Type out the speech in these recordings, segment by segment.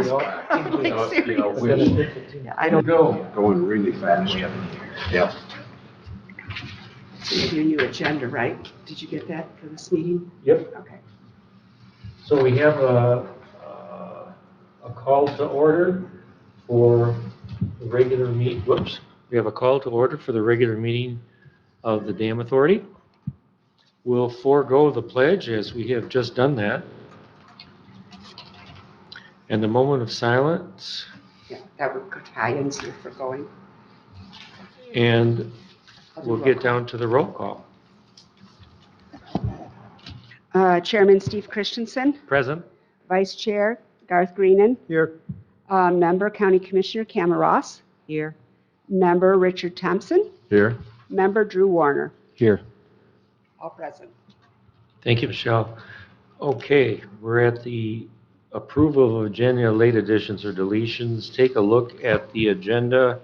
fast. Like, seriously. Yeah, I don't go. Going really fast. Yeah. So you have your new agenda, right? Did you get that for this meeting? Yep. Okay. So we have a call to order for the regular meet, whoops. We have a call to order for the regular meeting of the Dam Authority. We'll forego the pledge as we have just done that. And the moment of silence. Yeah, that would tie in here for going. And we'll get down to the roll call. Chairman Steve Christensen, Present. Vice Chair Garth Greenan, Here. Member County Commissioner Cameron Ross, Here. Member Richard Thompson, Here. Member Drew Warner. Here. All present. Thank you, Michelle. Okay, we're at the approval of agenda, late additions or deletions. Take a look at the agenda.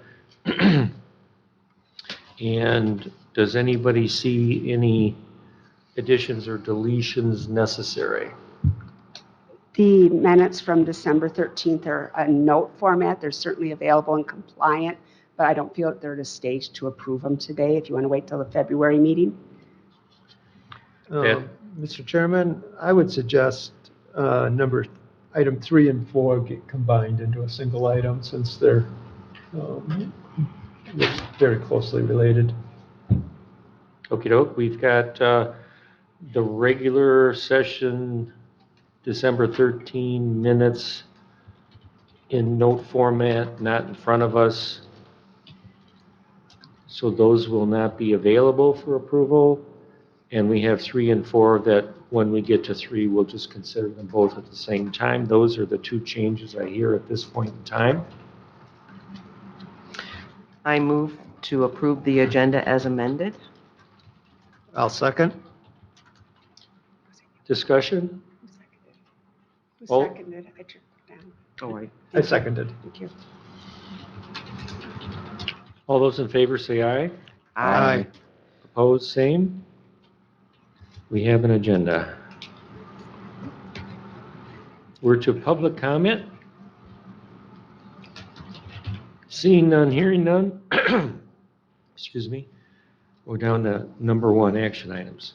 And does anybody see any additions or deletions necessary? The minutes from December 13th are a note format. They're certainly available and compliant, but I don't feel that they're at a stage to approve them today. If you want to wait till the February meeting. Mr. Chairman, I would suggest item 3 and 4 get combined into a single item since they're very closely related. Okey doke, we've got the regular session December 13 minutes in note format, not in front of us. So those will not be available for approval. And we have 3 and 4 that when we get to 3, we'll just consider them both at the same time. Those are the 2 changes I hear at this point in time. I move to approve the agenda as amended. I'll second. Discussion? Who Oh. seconded? I took it down. Oh, I seconded. Thank you. All those in favor say aye. Aye. Opposed, same. We have an agenda. We're to public comment. Seeing none, hearing none. Excuse me. We're down to number 1, action items.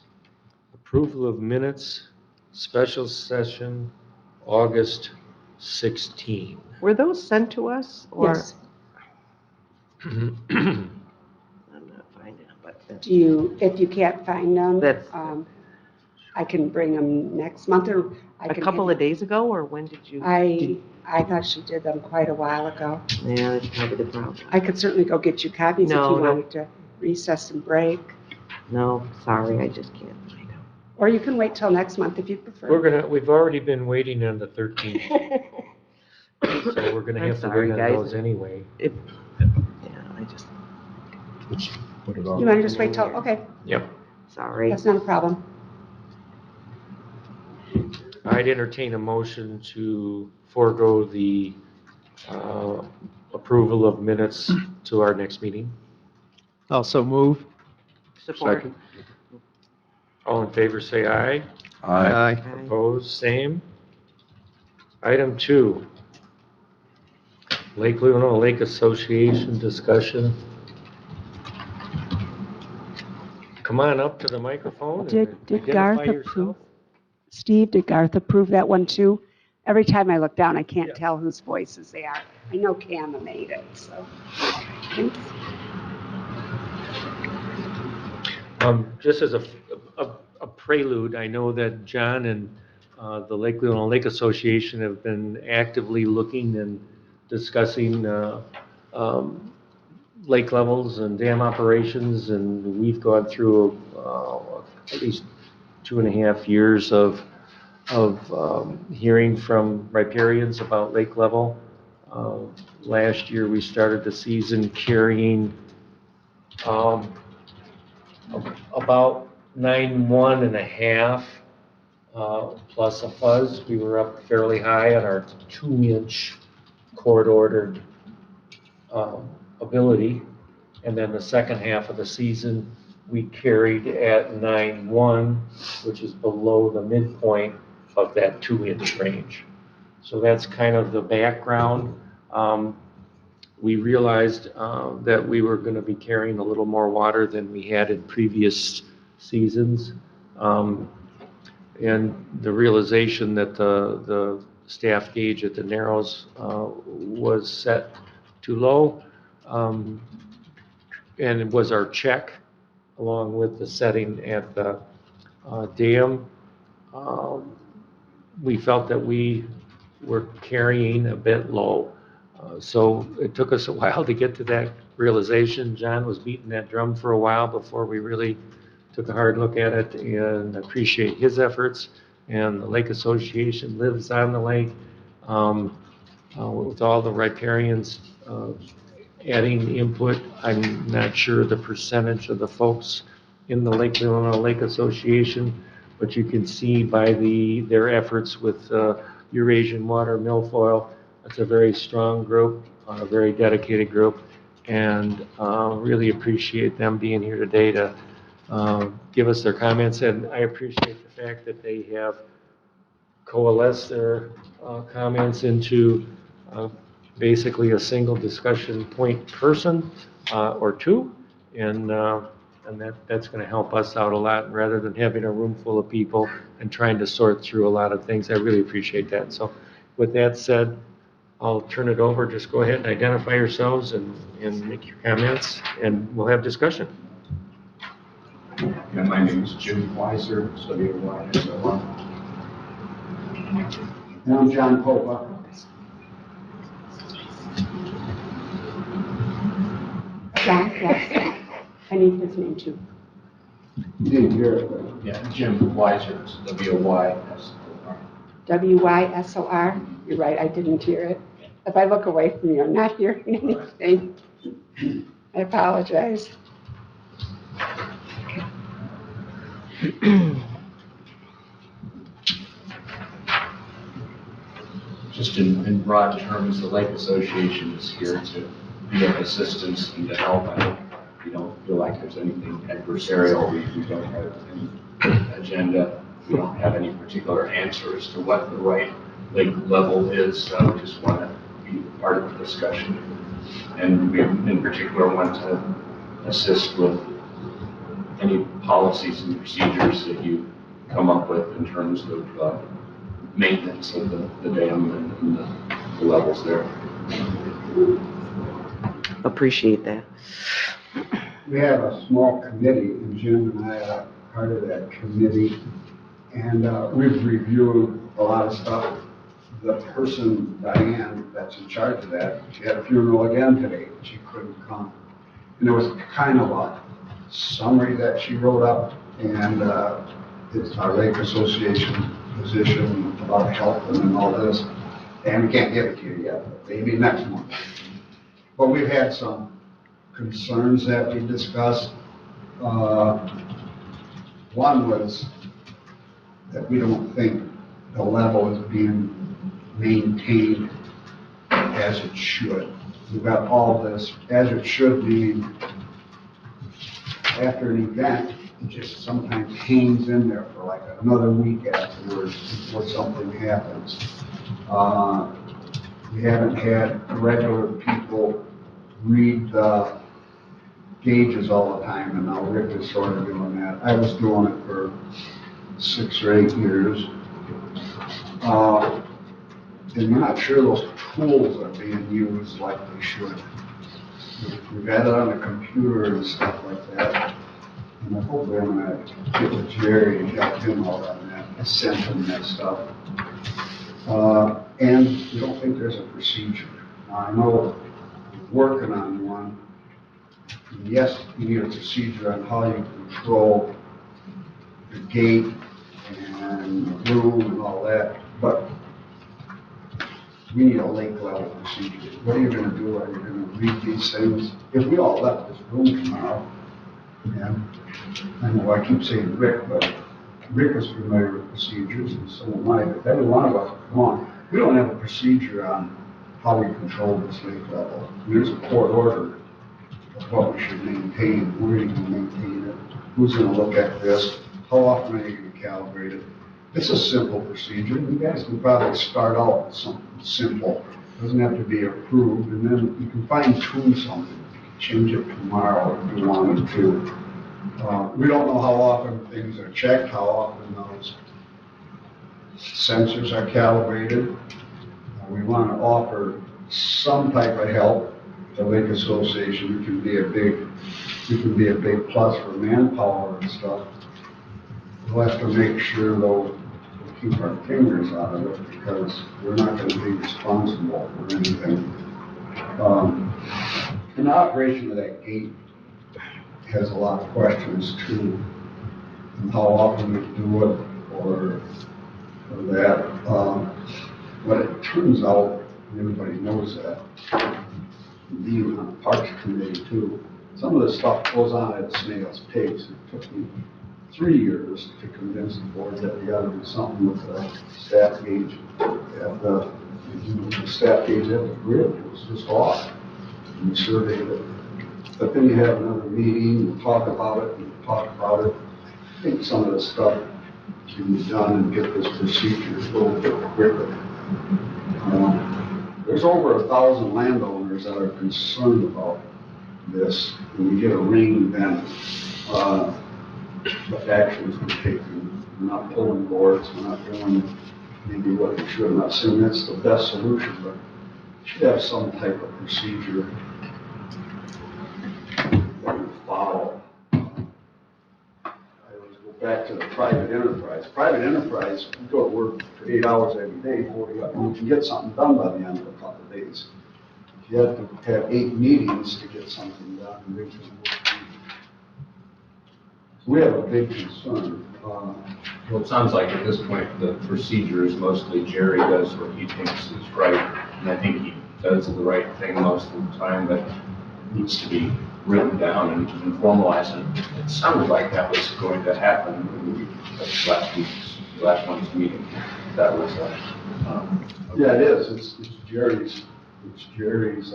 Approval of minutes, special session, August 16. Were those sent to us or? Yes. I'm not finding them, but Do you, if you can't find them, That's- I can bring them next month, or I a can. couple of days ago, or when did you? I thought she did them quite a while ago. Yeah, that's probably the problem. I could certainly go get you copies if No, you no. wanted to recess and break. No, sorry, I just can't find them. Or you can wait till next month if you prefer. We've already been waiting on the 13th, so we're gonna I'm have to sorry, wait on guys. those anyway. Yeah, I just, Put it You on. want to just wait till, okay, Yep. sorry. that's not a problem. I'd entertain a motion to forego the approval of minutes to our next meeting. Also move. Support. Second. All in favor, say aye. Aye. Aye. Opposed, same. Item 2, Lake Leelanau Lake Association discussion. Come on up to the microphone and Did Garth identify approve? yourself. Steve, did Garth approve that one too? Every time I look down, I can't Yes. tell whose voices they are. I know Cam made it, so. Thanks. Just as a prelude, I know that John and the Lake Leelanau Lake Association have been actively looking and discussing lake levels and dam operations, and we've gone through at least 2.5 years of hearing from riparians about lake level. Last year, we started the season carrying about 9.1 plus a fuzz. We were up fairly high on our 2-inch court-ordered ability. And then the second half of the season, we carried at 9.1, which is below the midpoint of that 2-inch range. So that's kind of the background. We realized that we were going to be carrying a little more water than we had in previous seasons. And the realization that the staff gauge at the Narrows was set too low. And it was our check, along with the setting at the dam. We felt that we were carrying a bit low. So it took us a while to get to that realization. John was beating that drum for a while before we really took a hard look at it, and appreciate his efforts. And the Lake Association lives on the lake, with all the riparians adding input. I'm not sure the percentage of the folks in the Leelanau Lake Association, but you can see by their efforts with Eurasian water milfoil, it's a very strong group, a very dedicated group, and really appreciate them being here today to give us their comments. And I appreciate the fact that they have coalesced their comments into basically a single discussion point person or two, and that's going to help us out a lot rather than having a room full of people and trying to sort through a lot of things. I really appreciate that. So with that said, I'll turn it over. Just go ahead and identify yourselves and make your comments, and we'll have discussion. Yeah, my name is Jim Weiser, W-Y-S-O-R. And I'm John Popa. John, yes. I need his name too. You didn't hear it, but Yeah, Jim Weiser, it's W-Y-S-O-R. W-Y-S-O-R. You're right, I didn't hear it. If I look away from you, I'm not hearing anything. I apologize. Just in broad terms, the Lake Association is here to be of assistance and to help. We don't feel like there's anything adversarial. We don't have any agenda. We don't have any particular answers to what the right lake level is. So we just want to be part of the discussion. And we in particular want to assist with any policies and procedures that you come up with in terms of maintenance of the dam and the levels there. Appreciate that. we have a small committee, and Jim and I are part of that committee. And we've reviewed a lot of stuff. The person, Diane, that's in charge of that, she had a funeral again today. She couldn't come. And there was kind of a summary that she wrote up, and it's our Lake Association position about health and all this. And we can't give it to you yet, but maybe next month. But we've had some concerns that we discussed. One was that we don't think the level is being maintained as it should. We've got all this, as it should be, after an event, it just sometimes hangs in there for like another week afterwards before something happens. We haven't had regular people read the gauges all the time, and now Rick is sort of doing that. I was doing it for 6 or 8 years. And we're not sure those tools are being used like they should. We've got it on the computer and stuff like that. And hopefully I'm gonna get with Jerry and help him out on that, send him that stuff. And we don't think there's a procedure. Now, I know we're working on one. Yes, you need a procedure on how you control the gate and the room and all that, but we need a lake level procedure. What are you gonna do? Are you gonna read these things? If we all left this room tomorrow, and I know I keep saying Rick, but Rick is familiar with procedures, and so am I. If every one of us, come on, we don't have a procedure on how we control this lake level. There's a court order of what we should maintain, where are you gonna maintain it, who's gonna look at this, how often are you gonna calibrate it? It's a simple procedure. You guys can probably start out with something simple. Doesn't have to be approved, and then you can fine tune something. You can change it tomorrow if you wanted to. We don't know how often things are checked, how often those sensors are calibrated. We want to offer some type of help. The Lake Association can be a big plus for manpower and stuff. We'll have to make sure though, we keep our fingers out of it because we're not going to be responsible for anything. And the operation of that gate has a lot of questions too. And how often we do it or that. But it turns out, and everybody knows that, being on the Parks Committee too, some of the stuff goes on at a snail's pace. It took me 3 years to convince the board that we gotta do something with the staff gauge at the staff gauge at the grid. It was just off. And we surveyed it. But then you have another meeting, you talk about it, I think some of the stuff can be done and get this procedure a little bit quicker. There's over 1,000 landowners that are concerned about this. When we get a rain event, the actions we're taking, we're not pulling boards, we're not doing maybe what we should. I'm not saying that's the best solution, but we should have some type of procedure that we follow. I always go back to the private enterprise. Private enterprise, you go to work for 8 hours every day, you can get something done by the end of a couple of days. If you have to have 8 meetings to get something done, and make them work. We have a big concern. Well, it sounds like at this point, the procedure is mostly Jerry does what he thinks is right, and I think he does the right thing most of the time, but needs to be written down and formalized. And it sounded like that was going to happen last month's meeting. That was, Yeah, it is. It's Jerry's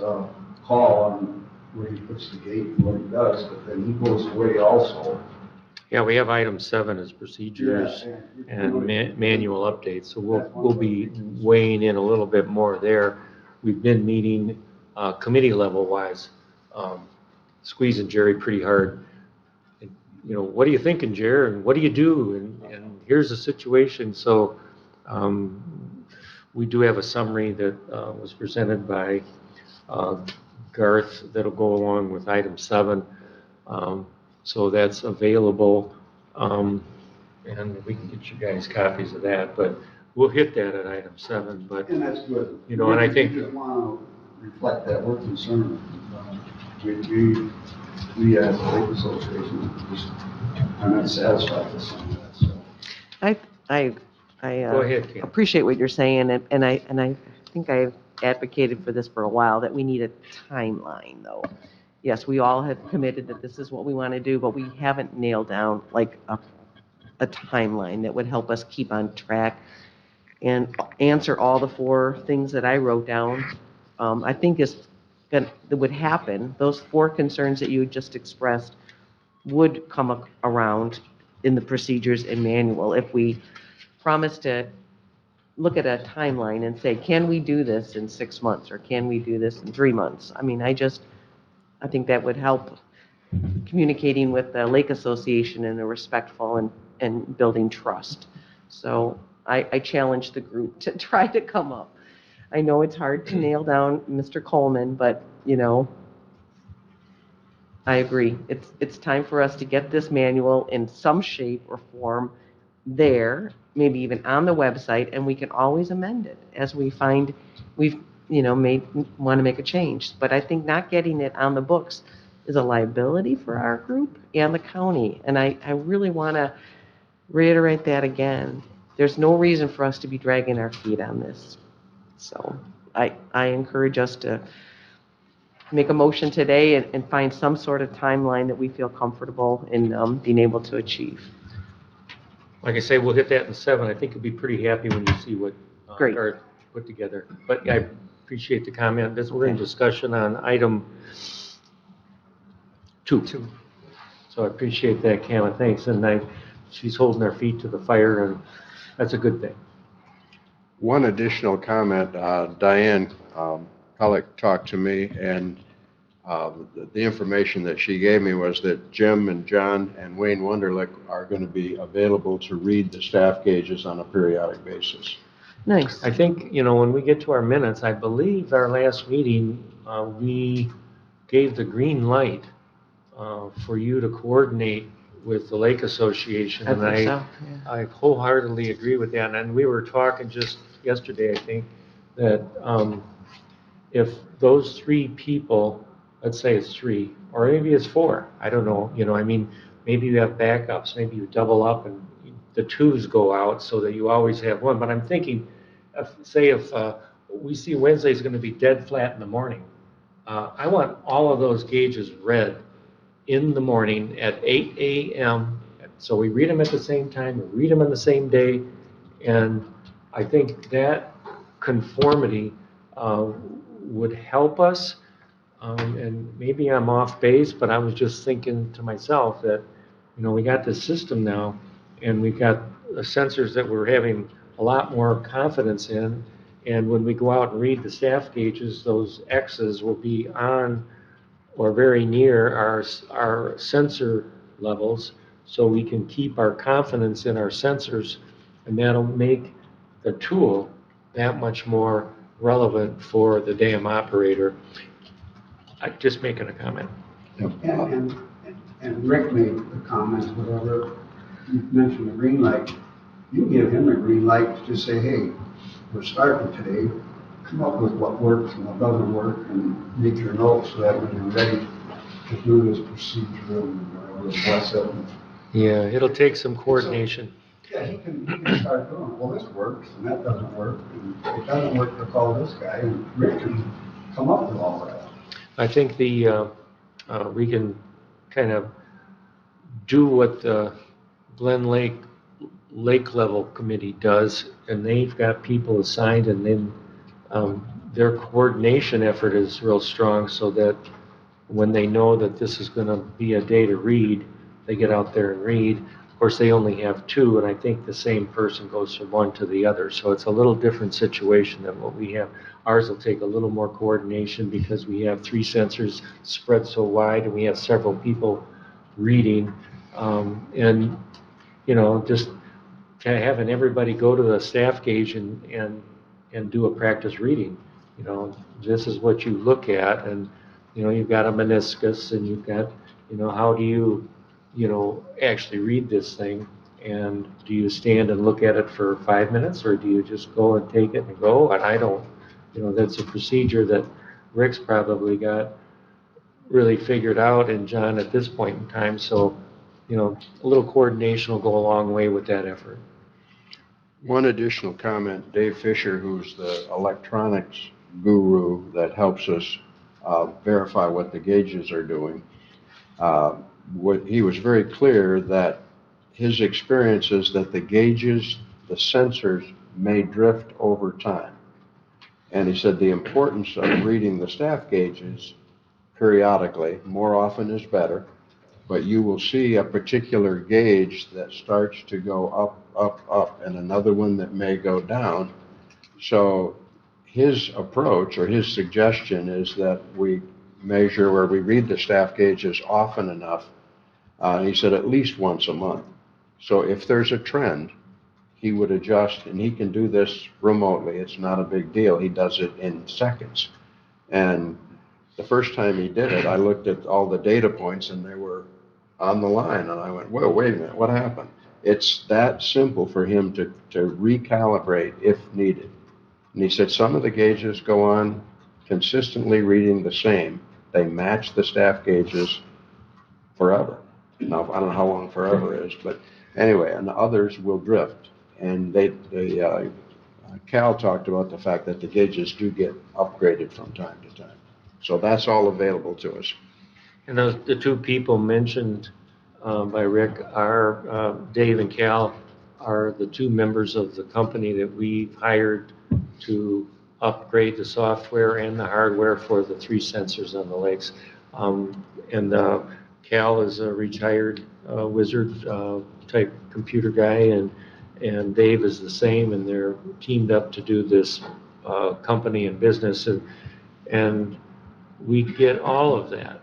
call on where he puts the gate and what he does, but then he goes away also. Yeah, we have item 7 as procedures and manual updates, so we'll be weighing in a little bit more there. We've been meeting committee level wise, squeezing Jerry pretty hard. And, you know, what are you thinking, Jerry? And what do you do? And here's the situation. So we do have a summary that was presented by Garth that'll go along with item 7. So that's available, and we can get you guys copies of that, but we'll hit that at item 7, but, And that's good. you know, and I think, We just want to reflect that we're concerned. We as a Lake Association just are not satisfied with some of that, so. I go ahead, Kim. appreciate what you're saying, and I think I've advocated for this for a while, that we need a timeline, though. Yes, we all have committed that this is what we want to do, but we haven't nailed down like a timeline that would help us keep on track and answer all the 4 things that I wrote down. I think that would happen. Those 4 concerns that you just expressed would come around in the procedures and manual if we promise to look at a timeline and say, can we do this in 6 months, or can we do this in 3 months? I mean, I think that would help communicating with the Lake Association in a respectful and building trust. So I challenge the group to try to come up. I know it's hard to nail down Mr. Coleman, but, you know, I agree. It's time for us to get this manual in some shape or form there, maybe even on the website, and we can always amend it as we find we've, you know, want to make a change. But I think not getting it on the books is a liability for our group and the county. And I really want to reiterate that again. There's no reason for us to be dragging our feet on this. So I encourage us to make a motion today and find some sort of timeline that we feel comfortable in being able to achieve. Like I say, we'll hit that in 7. I think you'll be pretty happy when you see what Great. Garth put together. But I appreciate the comment. We're in discussion on item 2. So I appreciate that, Cam, and thanks. And she's holding our feet to the fire, and that's a good thing. One additional comment, Diane Pellick talked to me, and the information that she gave me was that Jim and John and Wayne Wunderlich are going to be available to read the staff gauges on a periodic basis. Nice. I think, when we get to our minutes, I believe our last meeting, we gave the green light for you to coordinate with the Lake Association. I And think so, yeah. I wholeheartedly agree with that. And we were talking just yesterday, I think, that if those three people, let's say it's three, or maybe it's four, I don't know, maybe you have backups, maybe you double up and the twos go out so that you always have one. But I'm thinking, if we see Wednesday's going to be dead flat in the morning, I want all of those gauges read in the morning at 8 a.m. So we read them at the same time, we read them on the same day, and I think that conformity would help us. And maybe I'm off base, but I was just thinking to myself that, we got this system now, and we got the sensors that we're having a lot more confidence in. And when we go out and read the staff gauges, those X's will be on or very near our sensor levels, so we can keep our confidence in our sensors, and that'll make the tool that much more relevant for the dam operator. I'm just making a comment. And Rick made the comment, whatever, you mentioned the green light, you give him a green light to just say, hey, we're starting today, come up with what works and what doesn't work, and make your notes so that when you're ready to do this procedure and what's up. Yeah, it'll take some coordination. Yeah, he can start doing, well, this works and that doesn't work, and if it doesn't work, to call this guy, and Rick can come up with all that. I think we can kind of do what the Glen Lake Level Committee does, and they've got people assigned, and then their coordination effort is real strong, so that when they know that this is going to be a day to read, they get out there and read. Of course, they only have two, and I think the same person goes from one to the other. So it's a little different situation than what we have. Ours will take a little more coordination because we have three sensors spread so wide, and we have several people reading. And, just kind of having everybody go to the staff gauge and do a practice reading. This is what you look at, and, you've got a meniscus, and you've got, how do you actually read this thing, and do you stand and look at it for 5 minutes, or do you just go and take it and go? And I don't, that's a procedure that Rick's probably got really figured out, and John at this point in time, so, a little coordination will go a long way with that effort. One additional comment, Dave Fisher, who's the electronics guru that helps us verify what the gauges are doing, he was very clear that his experience is that the gauges, the sensors, may drift over time. And he said the importance of reading the staff gauges periodically, more often is better, but you will see a particular gauge that starts to go up, up, up, and another one that may go down. So his approach, or his suggestion, is that we measure, where we read the staff gauges often enough. He said at least once a month. So if there's a trend, he would adjust, and he can do this remotely. It's not a big deal. He does it in seconds. And the first time he did it, I looked at all the data points, and they were on the line, and I went, whoa, wait a minute, what happened? It's that simple for him to recalibrate if needed. And he said some of the gauges go on consistently reading the same. They match the staff gauges forever. Now, I don't know how long forever is, but anyway, and the others will drift. And Cal talked about the fact that the gauges do get upgraded from time to time. So that's all available to us. And the two people mentioned by Rick are Dave and Cal, are the two members of the company that we've hired to upgrade the software and the hardware for the three sensors on the lakes. And Cal is a retired wizard type computer guy, and Dave is the same, and they're teamed up to do this company and business, and we get all of that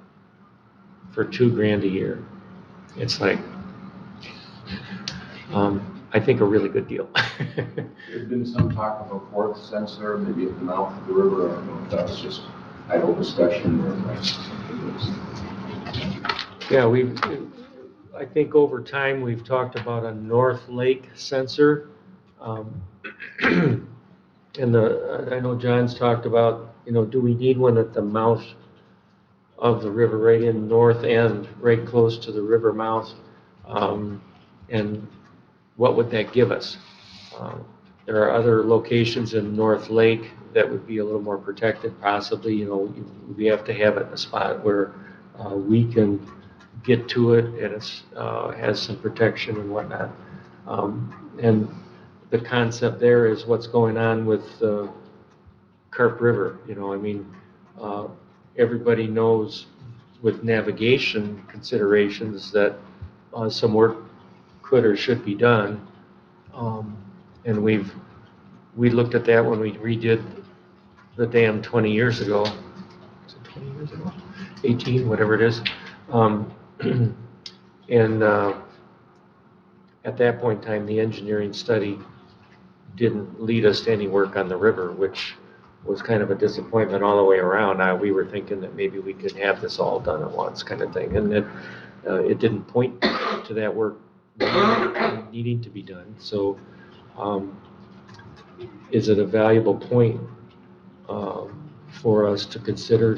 for $2,000 a year. It's like, I think a really good deal. There's been some talk of a fourth sensor, maybe at the mouth of the river. I don't know if that was just idle discussion or something else. Yeah, I think over time, we've talked about a North Lake sensor. And I know John's talked about, do we need one at the mouth of the river, right in north end, right close to the river mouth? And what would that give us? There are other locations in North Lake that would be a little more protected, possibly. We have to have it in a spot where we can get to it, and it has some protection and whatnot. And the concept there is what's going on with Carp River. Everybody knows with navigation considerations that some work could or should be done. And we looked at that when we redid the dam 20 years ago. Was it 20 years ago? 18, whatever it is. And at that point in time, the engineering study didn't lead us to any work on the river, which was kind of a disappointment all the way around. We were thinking that maybe we could have this all done at once, kind of thing. And it didn't point to that work needing to be done. So is it a valuable point for us to consider?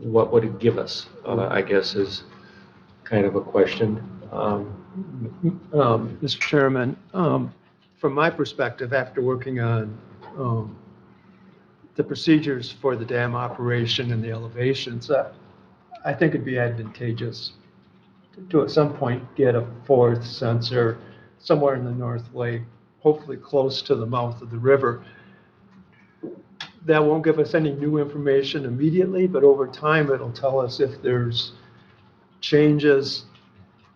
What would it give us, I guess, is kind of a question. Mr. Chairman, from my perspective, after working on the procedures for the dam operation and the elevations, I think it'd be advantageous to at some point get a fourth sensor somewhere in the North Lake, hopefully close to the mouth of the river. That won't give us any new information immediately, but over time it'll tell us if there's changes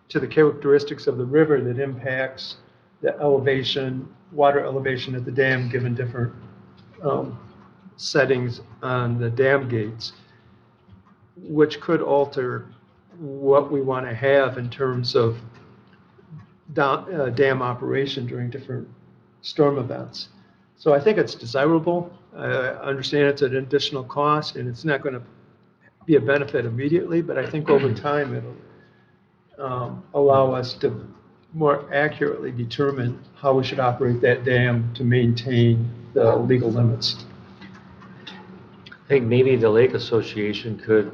to the characteristics of the river that impacts the elevation, water elevation at the dam given different settings on the dam gates, which could alter what we want to have in terms of dam operation during different storm events. So I think it's desirable. I understand it's an additional cost and it's not going to be a benefit immediately, but I think over time it'll allow us to more accurately determine how we should operate that dam to maintain the legal limits. I think maybe the Lake Association could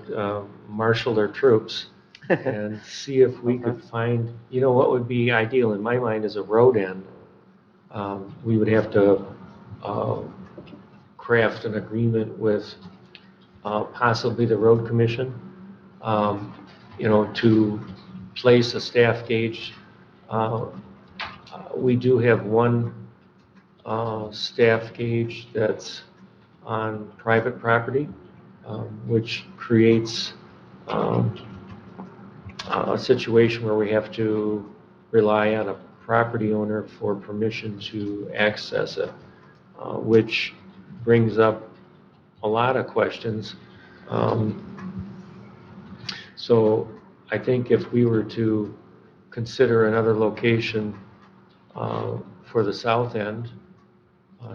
marshal their troops and see if we could find, what would be ideal in my mind is a road end. We would have to craft an agreement with possibly the road commission, to place a staff gauge. We do have one staff gauge that's on private property, which creates a situation where we have to rely on a property owner for permission to access it, which brings up a lot of questions. So I think if we were to consider another location for the south end,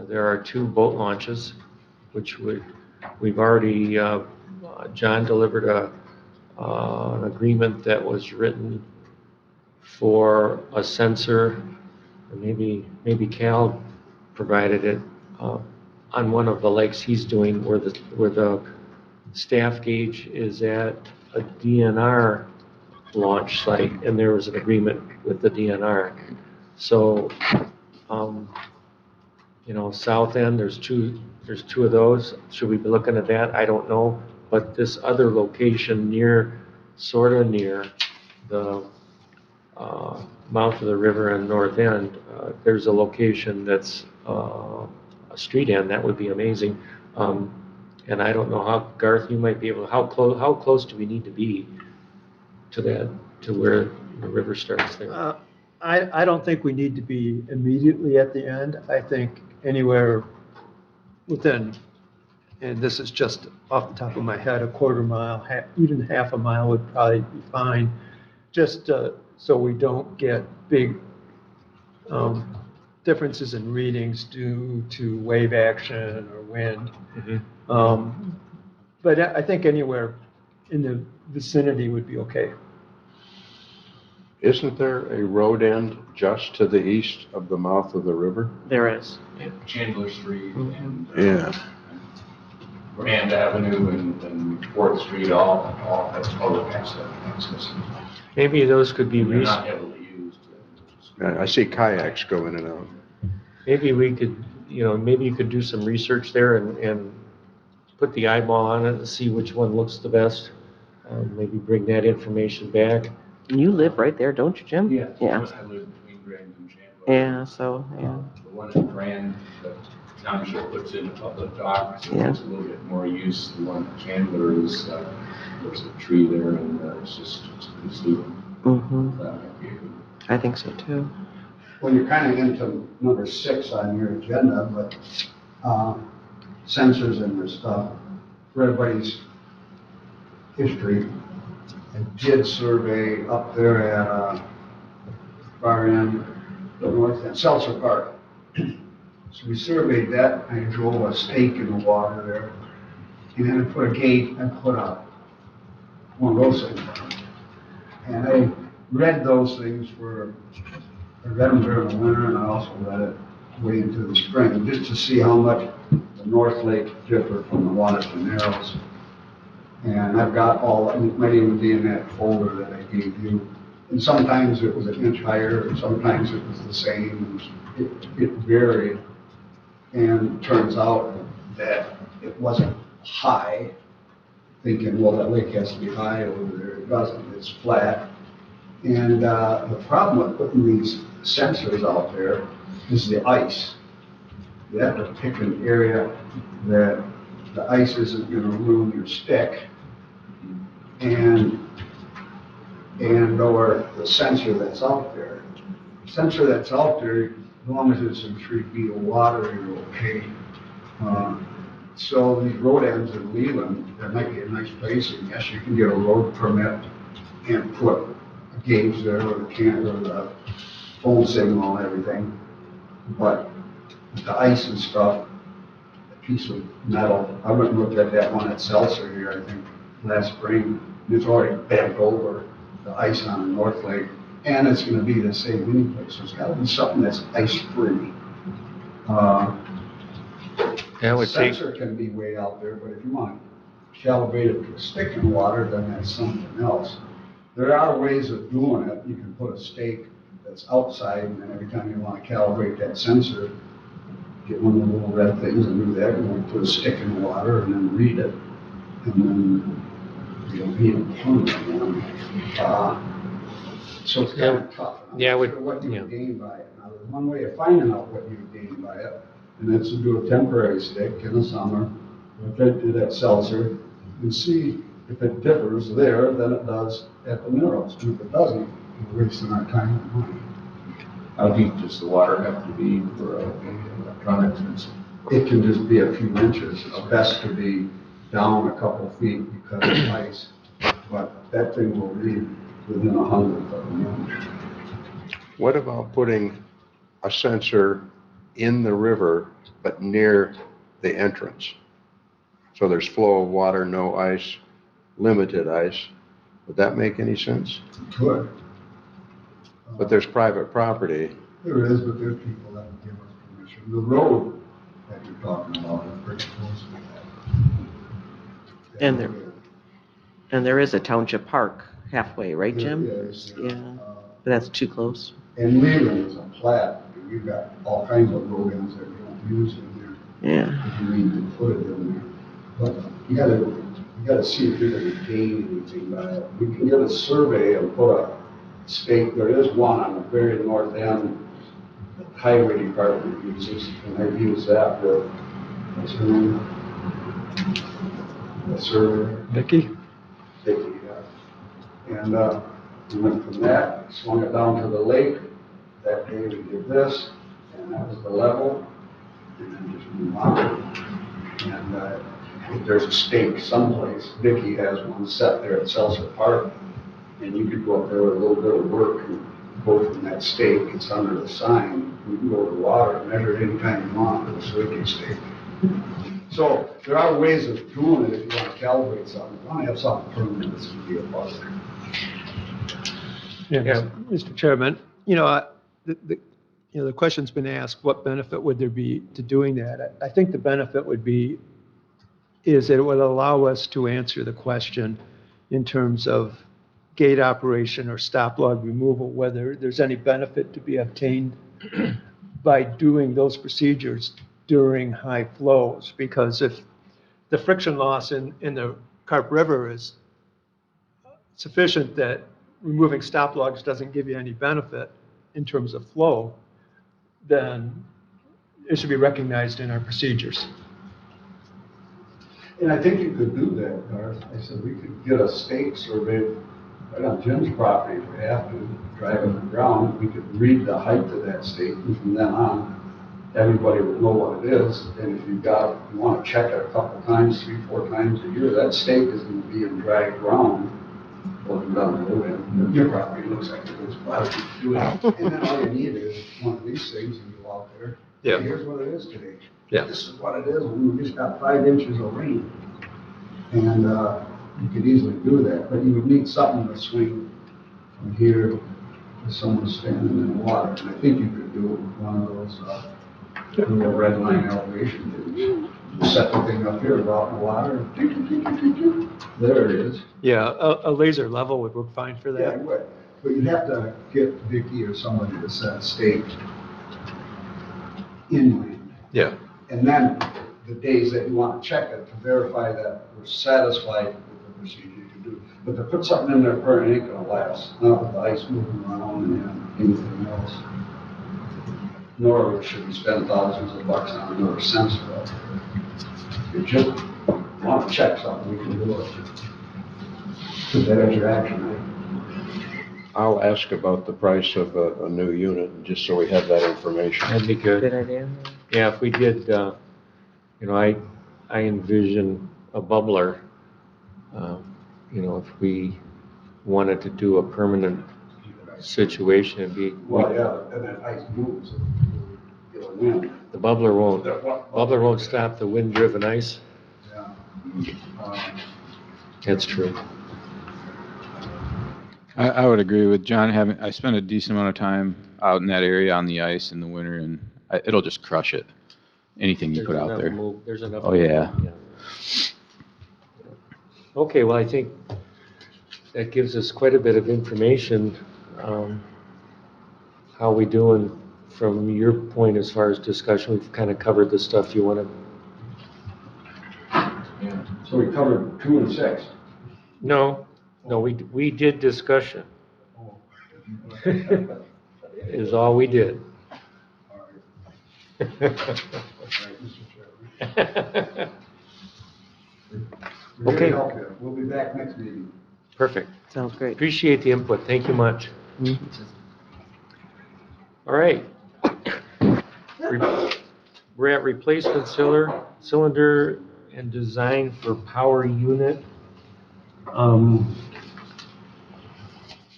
there are 2 boat launches, which we've already, John delivered an agreement that was written for a sensor, or maybe Cal provided it on one of the lakes he's doing where the staff gauge is at a DNR launch site, and there was an agreement with the DNR. So, south end, there's two of those. Should we be looking at that? I don't know. But this other location sort of near the mouth of the river and north end, there's a location that's a street end. That would be amazing. And I don't know how, Garth, you might be able to, how close do we need to be to that, to where the river starts there? I don't think we need to be immediately at the end. I think anywhere within, and this is just off the top of my head, a quarter mile, even half a mile would probably be fine, just so we don't get big differences in readings due to wave action or wind. But I think anywhere in the vicinity would be okay. Isn't there a road end just to the east of the mouth of the river? There is. Chandler Street and Yeah. Grand Avenue and Fourth Street all have public access. Maybe those could be, They're not heavily used. I see kayaks go in and out. maybe we could, maybe you could do some research there and put the eyeball on it and see which one looks the best. Maybe bring that information back. You live right there, don't you, Jim? Yeah. Yeah. I live between Grand and Chandler. Yeah, so, yeah. The one in Grand, the township puts in a public dock, so Yeah. there's a little bit more use. The one in Chandler is, there's a tree there and it's pretty Mm-hmm. That might be a good. I think so too. Well, you're kind of into number 6 on your agenda, but sensors and this stuff, for everybody's history, I did survey up there at far end, the north end, Seltzer Park. So we surveyed that, I drove a stake in the water there, and then I put a gate, I put one of those things. And I read those things I read them during the winter, and I also read it way into the spring, just to see how much the North Lake differed from the Waterton Narrows. And I've got it might even be in that folder that I gave you. And sometimes it was an inch higher, and sometimes it was the same. It varied. And it turns out that it wasn't high, thinking, well, that lake has to be high over there. It doesn't, it's flat. And the problem with putting these sensors out there is the ice. You have to pick an area that the ice isn't going to ruin your stick, or the sensor that's out there. The sensor that's out there, as long as it's in 3 feet of water, you're okay. So these road ends in Leland, that might be a nice place, and yes, you can get a road permit and put a gauge there or the phone signal and everything. But the ice and stuff, a piece of metal, I went and looked at that one at Seltzer here, I think, last spring. It's already bent over the ice on the North Lake, and it's gonna be the same anyplace. So it's gotta be something that's ice-free. That The would take, sensor can be way out there, but if you want to calibrate it to a stick in water, then that's something else. There are ways of doing it. You can put a stake that's outside, and then every time you want to calibrate that sensor, get one of the little red things and do that, and then put a stick in the water and then read it. And then you don't need a permit. So it's kind of tough. I'm Yeah, not would- sure what you yeah. would gain by it. Now, there's one way of finding out what you would gain by it, and that's to do a temporary stick in the summer, do that seltzer, and see if it differs there than it does at the Narrows. And if it doesn't, we're wasting our time and money. How deep does the water have to be for electronic sensor? It can just be a few inches. It's best to be down a couple feet because of ice, but that thing will read within 100th of an inch. What about putting a sensor in the river, but near the entrance? So there's flow of water, no ice, limited ice. Would that make any sense? Good. But there's private property. There is, but there's people that would give us permission. The road that you're talking about is pretty close to that. And there is a township park halfway, right, Jim? There is, Yeah, but that's too close. And Leland is a plat. You've got all kinds of road ends that you don't use in there. Yeah. If you need to put it in there. But you gotta see if you're gonna gain anything by it. We can get a survey and put a stake. There is one on the very north end that the highway department uses, and they've used that with, what's her name? The survey. Vicki? Vicky, yeah. And we went from that, swung it down to the lake, that day we did this, and that was the level, and then just move on. And if there's a stake someplace, Vicki has one set there at Celsa Park, and you could go up there with a little bit of work and go from that stake, it's under the sign, you can go to the water and measure it anytime you want with a swinging stake. So there are ways of doing it if you want to calibrate something. If you want to have something permanent, this would be a plus. Yeah, Yeah. Mr. Chairman, the question's been asked, what benefit would there be to doing that? I think the benefit would be, is that it would allow us to answer the question in terms of gate operation or stop log removal, whether there's any benefit to be obtained by doing those procedures during high flows. Because if the friction loss in the Carp River is sufficient that removing stop logs doesn't give you any benefit in terms of flow, then it should be recognized in our procedures. And I think you could do that, Garth. I said we could get a stake surveyed right on Jim's property if we have to, drive on the ground. We could read the height of that stake, and from then on, everybody would know what it is. And if you want to check it a couple times, 3-4 times a year, that stake is going to be in dry ground. Well, down the road, and your property looks like it is, but do it. And then all you need is one of these things, and you go out there. Yeah. And here's what it is today. Yeah. This is what it is, and we just got 5 inches of rain. And you could easily do that, but you would need something to swing from here to someone standing in the water. And I think you could do it with one of those little red line elevation things. You set the thing up here, go out in the water, there it is. Yeah, a laser level would work fine for Yeah, that. you would. But you'd have to get Vicki or somebody to set a stake inland. Yeah. And then the days that you want to check it to verify that we're satisfied with the procedure you do. But to put something in there permanent ain't gonna last, not with the ice moving around and anything else. Nor should we spend thousands of bucks on another sensor out there. If you just want to check something, we can do it. Put that as your action item. I'll ask about the price of a new unit, just so we have that information. That'd be Good good. idea. Yeah, if we did, I envision a bubbler, if we wanted to do a permanent situation, it'd be, Well, yeah, and that ice moves, it'll win. the bubbler won't stop the wind-driven ice. Yeah. That's true. I would agree with John. I spent a decent amount of time out in that area on the ice in the winter, and it'll just crush it. Anything you There's put out enough there. There's enough. Oh, yeah. Okay, well, I think that gives us quite a bit of information. How we doing from your point as far as discussion? We've kind of covered the stuff you want to. So we covered 2 and 6. No, we did discussion. Is all we did. All right. All right, Mr. Chairman. We're here to Okay. help you. We'll be back next meeting. Perfect. Sounds great. Appreciate the input. Thank you much. Mhm. All right. We're at replacement cylinder and design for power unit.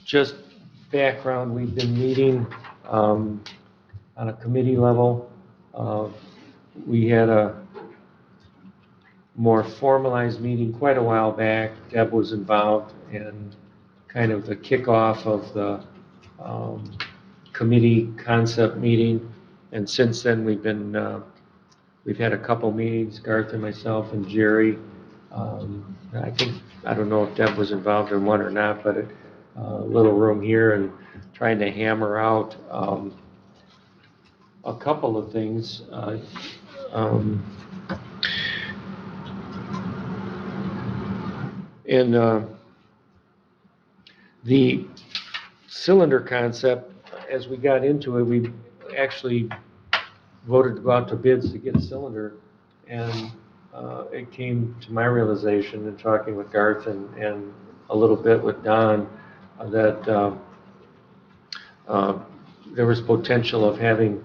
Just background, we've been meeting on a committee level. We had a more formalized meeting quite a while back. Deb was involved in kind of the kickoff of the committee concept meeting. And since then, we've had a couple meetings, Garth and myself and Jerry. I don't know if Deb was involved in one or not, but a little room here and trying to hammer out a couple of things. And the cylinder concept, as we got into it, we actually voted to go out to bids to get a cylinder. And it came to my realization in talking with Garth and a little bit with Don that there was potential of having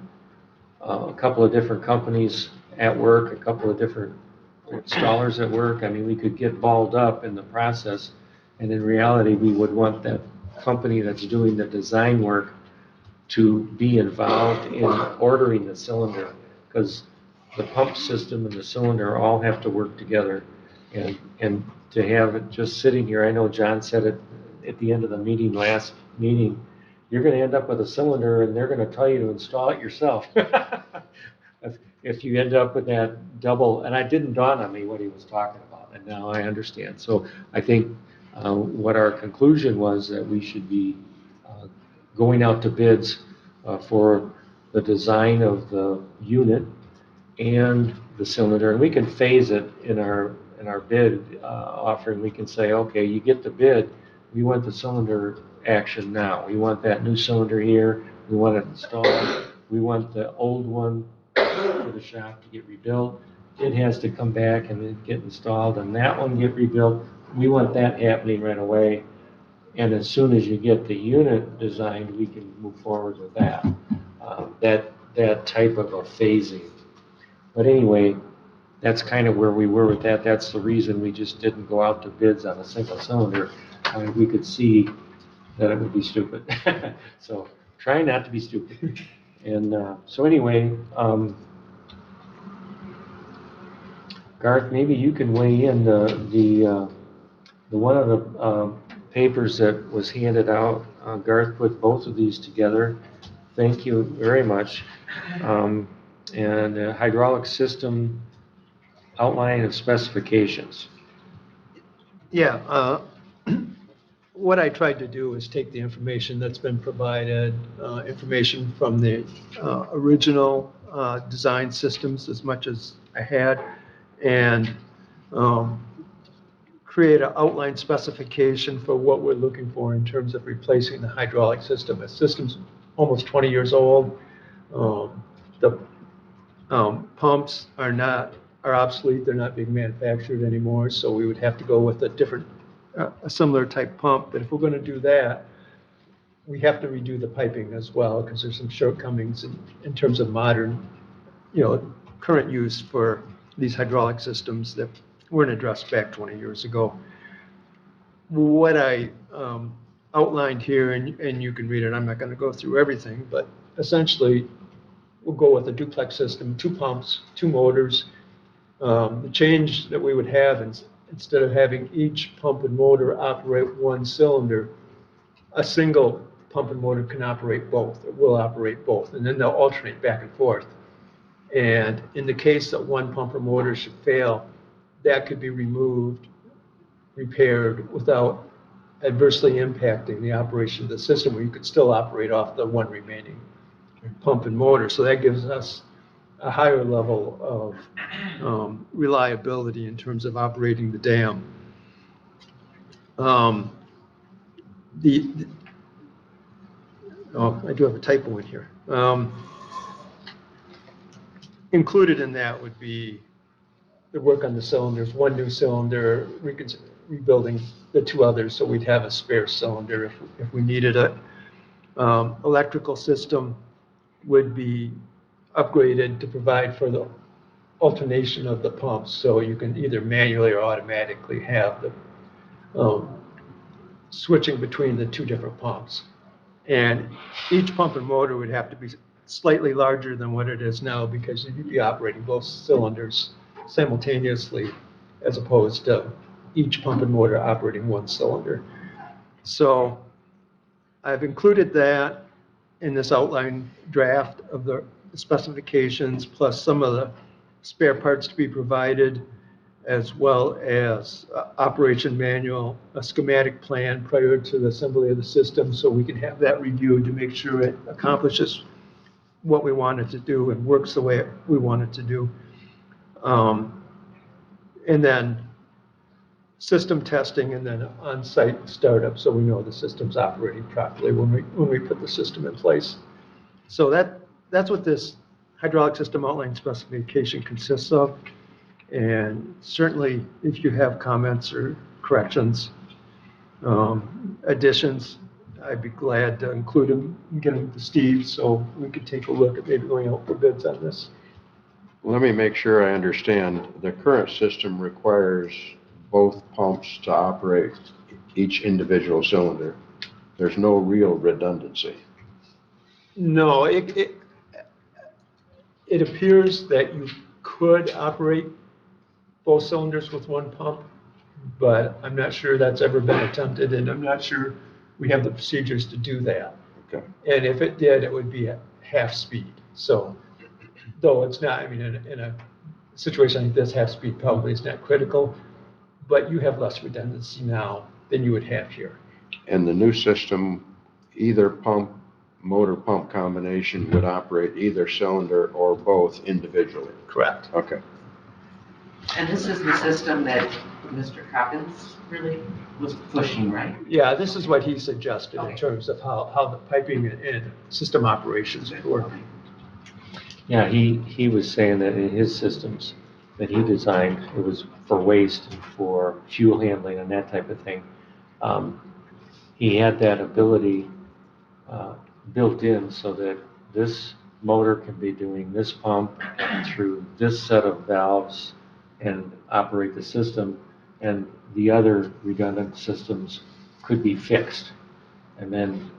a couple of different companies at work, a couple of different installers at work. I mean, we could get balled up in the process, and in reality, we would want that company that's doing the design work to be involved in ordering the cylinder, because the pump system and the cylinder all have to work together. And to have it just sitting here, I know John said it at the end of the meeting, last meeting, you're gonna end up with a cylinder and they're gonna tell you to install it yourself. If you end up with that double, and it didn't dawn on me what he was talking about, and now I understand. So I think what our conclusion was that we should be going out to bids for the design of the unit and the cylinder, and we can phase it in our bid offering. We can say, okay, you get the bid, we want the cylinder action now. We want that new cylinder here, we want it installed, we want the old one for the shop to get rebuilt. It has to come back and then get installed, and that one get rebuilt. We want that happening right away. And as soon as you get the unit designed, we can move forward with that. That type of a phasing. But anyway, that's kind of where we were with that. That's the reason we just didn't go out to bids on a single cylinder. We could see that it would be stupid. So try not to be stupid. And so anyway, Garth, maybe you can weigh in the one of the papers that was handed out. Garth put both of these together. Thank you very much. And hydraulic system outline of specifications. Yeah, what I tried to do is take the information that's been provided, information from the original design systems as much as I had, and create an outline specification for what we're looking for in terms of replacing the hydraulic system. The system's almost 20 years old. The pumps are obsolete. They're not being manufactured anymore, so we would have to go with a similar type pump. But if we're going to do that, we have to redo the piping as well, because there's some shortcomings in terms of modern, current use for these hydraulic systems that weren't addressed back 20 years ago. What I outlined here, and you can read it, I'm not going to go through everything, but essentially we'll go with a duplex system, 2 pumps, 2 motors. The change that we would have, instead of having each pump and motor operate one cylinder, a single pump and motor can operate both, or will operate both, and then they'll alternate back and forth. And in the case that one pump or motor should fail, that could be removed, repaired without adversely impacting the operation of the system, where you could still operate off the one remaining pump and motor. So that gives us a higher level of reliability in terms of operating the dam. I do have a typo in here. Included in that would be the work on the cylinders, 1 new cylinder, rebuilding the 2 others, so we'd have a spare cylinder if we needed it. Electrical system would be upgraded to provide for the alternation of the pumps, so you can either manually or automatically have the switching between the 2 different pumps. And each pump and motor would have to be slightly larger than what it is now, because you'd be operating both cylinders simultaneously, as opposed to each pump and motor operating 1 cylinder. So I've included that in this outline draft of the specifications, plus some of the spare parts to be provided, as well as operation manual, a schematic plan prior to the assembly of the system, so we can have that reviewed to make sure it accomplishes what we want it to do and works the way we want it to do. And then system testing, and then on-site startup, so we know the system's operating properly when we put the system in place. So that's what this hydraulic system outline specification consists of. And certainly, if you have comments or corrections, additions, I'd be glad to include him, and get him to Steve, so we could take a look at maybe going out for bids on this. Let me make sure I understand. The current system requires both pumps to operate each individual cylinder. There's no real redundancy. No, it appears that you could operate both cylinders with one pump, but I'm not sure that's ever been attempted, and I'm not sure we have the procedures to do that. Okay. And if it did, it would be at half speed. So, though it's not, I mean, in a situation like this, half speed probably is not critical, but you have less redundancy now than you would have here. And the new system, either motor pump combination would operate either cylinder or both individually. Correct. Okay. And this is the system that Mr. Coppins really was pushing, right? Yeah, this is what he suggested in Okay. terms of how the piping and system operations would work. Yeah, he was saying that in his systems that he designed, it was for waste and for fuel handling and that type of thing. He had that ability built in so that this motor can be doing this pump through this set of valves and operate the system, and the other redundant systems could be fixed. And then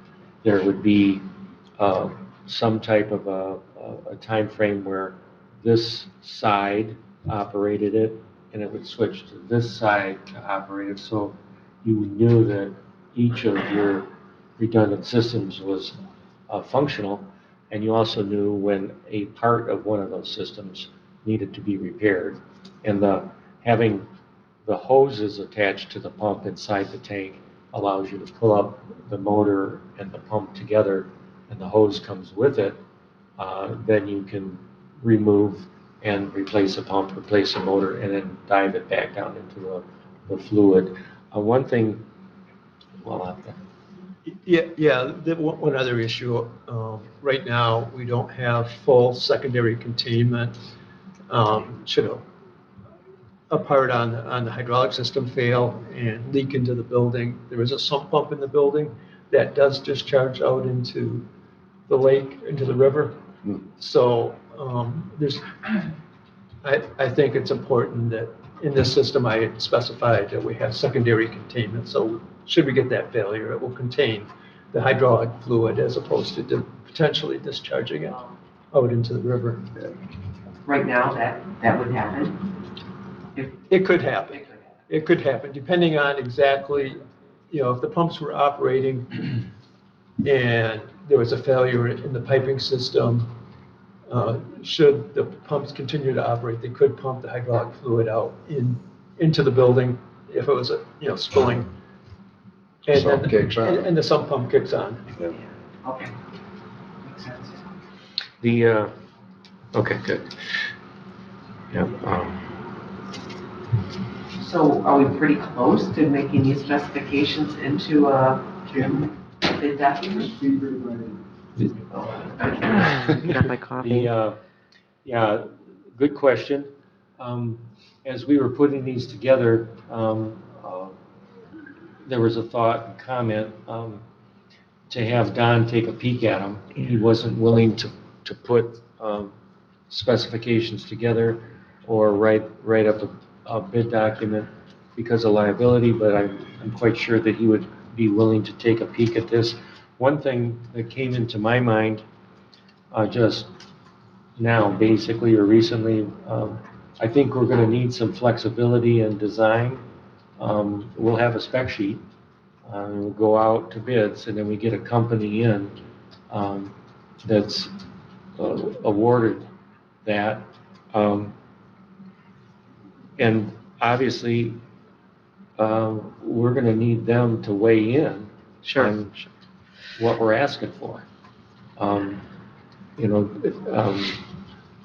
there would be some type of a time frame where this side operated it, and it would switch to this side to operate it, so you knew that each of your redundant systems was functional, and you also knew when a part of one of those systems needed to be repaired. And having the hoses attached to the pump inside the tank allows you to pull up the motor and the pump together, and the hose comes with it. Then you can remove and replace a pump, replace a motor, and then dive it back down into the fluid. One thing, well, One other issue, right now, we don't have full secondary containment. Should a part on the hydraulic system fail and leak into the building, there is a sump pump in the building that does discharge out into the lake, into the river. So I think it's important that in this system, I specified that we have secondary containment. So should we get that failure, it will contain the hydraulic fluid as opposed to potentially discharging it out into the river. Right now, that would happen. It could happen. It could happen, depending on exactly, if the pumps were operating and there was a failure in the piping system, should the pumps continue to operate, they could pump the hydraulic fluid out into the building if it was, spilling. And Sump then, kicks on. and the sump pump kicks on. Yeah. Okay. Makes sense. okay, good. Yeah, So are we pretty close to making these specifications into a bid document? Got my coffee. Yeah, good question. As we were putting these together, there was a thought and comment to have Don take a peek at them. He wasn't willing to put specifications together or write up a bid document because of liability, but I'm quite sure that he would be willing to take a peek at this. One thing that came into my mind just now, basically, or recently, I think we're going to need some flexibility in design. We'll have a spec sheet. We'll go out to bids, and then we get a company in that's awarded that. And obviously, we're going to need them to weigh in on what we're asking for.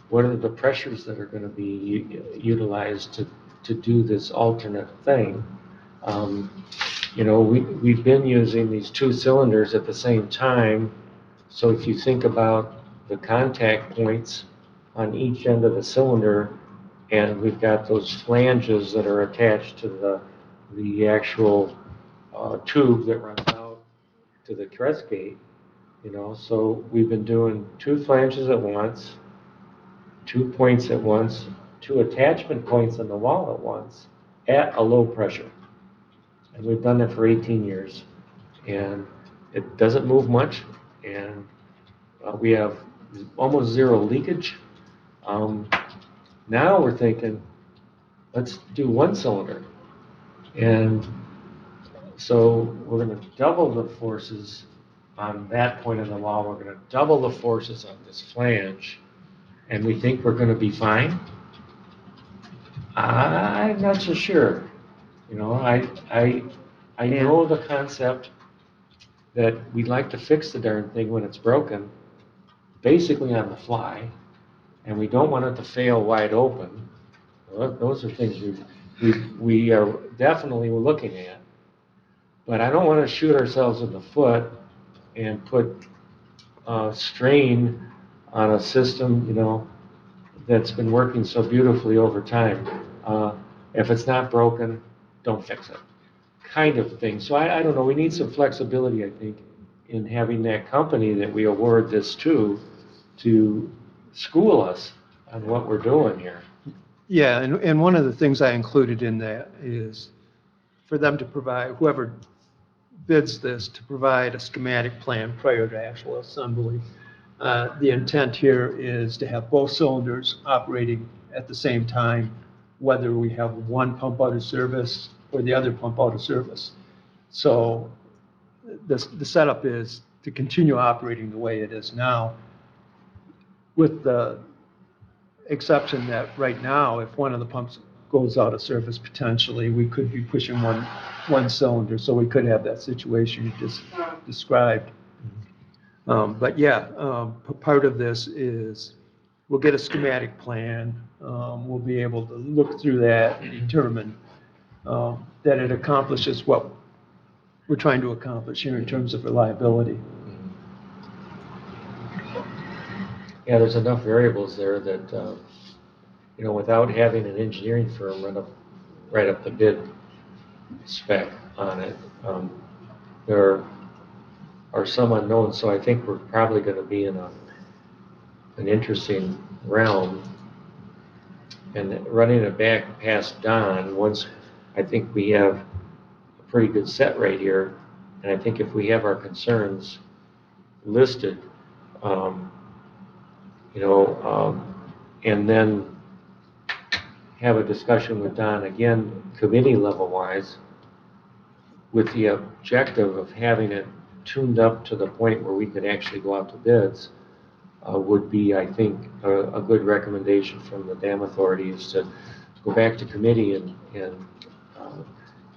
What are the pressures that are going to be utilized to do this alternate thing? We've been using these two cylinders at the same time. So if you think about the contact points on each end of the cylinder, and we've got those flanges that are attached to the actual tube that runs out. to the crest gate, so we've been doing 2 flanges at once, 2 points at once, 2 attachment points on the wall at once at a low pressure. And we've done that for 18 years. And it doesn't move much, and we have almost zero leakage. Now we're thinking, let's do 1 cylinder. And so we're going to double the forces on that point of the wall. We're going to double the forces on this flange, and we think we're going to be fine. I'm not so sure. I know the concept that we'd like to fix the darn thing when it's broken, basically on the fly, and we don't want it to fail wide open. Well, those are things we are definitely looking at. But I don't want to shoot ourselves in the foot and put strain on a system, that's been working so beautifully over time. If it's not broken, don't fix it, kind of thing. So I don't know, we need some flexibility, I think, in having that company that we award this to school us on what we're doing here. Yeah, and one of the things I included in that is for them to provide, whoever bids this, to provide a schematic plan prior to actual assembly. The intent here is to have both cylinders operating at the same time, whether we have one pump out of service or the other pump out of service. So the setup is to continue operating the way it is now, with the exception that right now, if one of the pumps goes out of service potentially, we could be pushing one cylinder, so we could have that situation you just described. But yeah, part of this is we'll get a schematic plan. We'll be able to look through that and determine that it accomplishes what we're trying to accomplish here in terms of reliability. Yeah, there's enough variables there that, without having an engineering firm write up the bid spec on it, there are some unknowns. So I think we're probably going to be in an interesting realm. And running it back past Don, once I think we have a pretty good set right here, and I think if we have our concerns listed, and then have a discussion with Don again, committee level wise, with the objective of having it tuned up to the point where we could actually go out to bids, would be, I think, a good recommendation from the dam authority, is to go back to committee and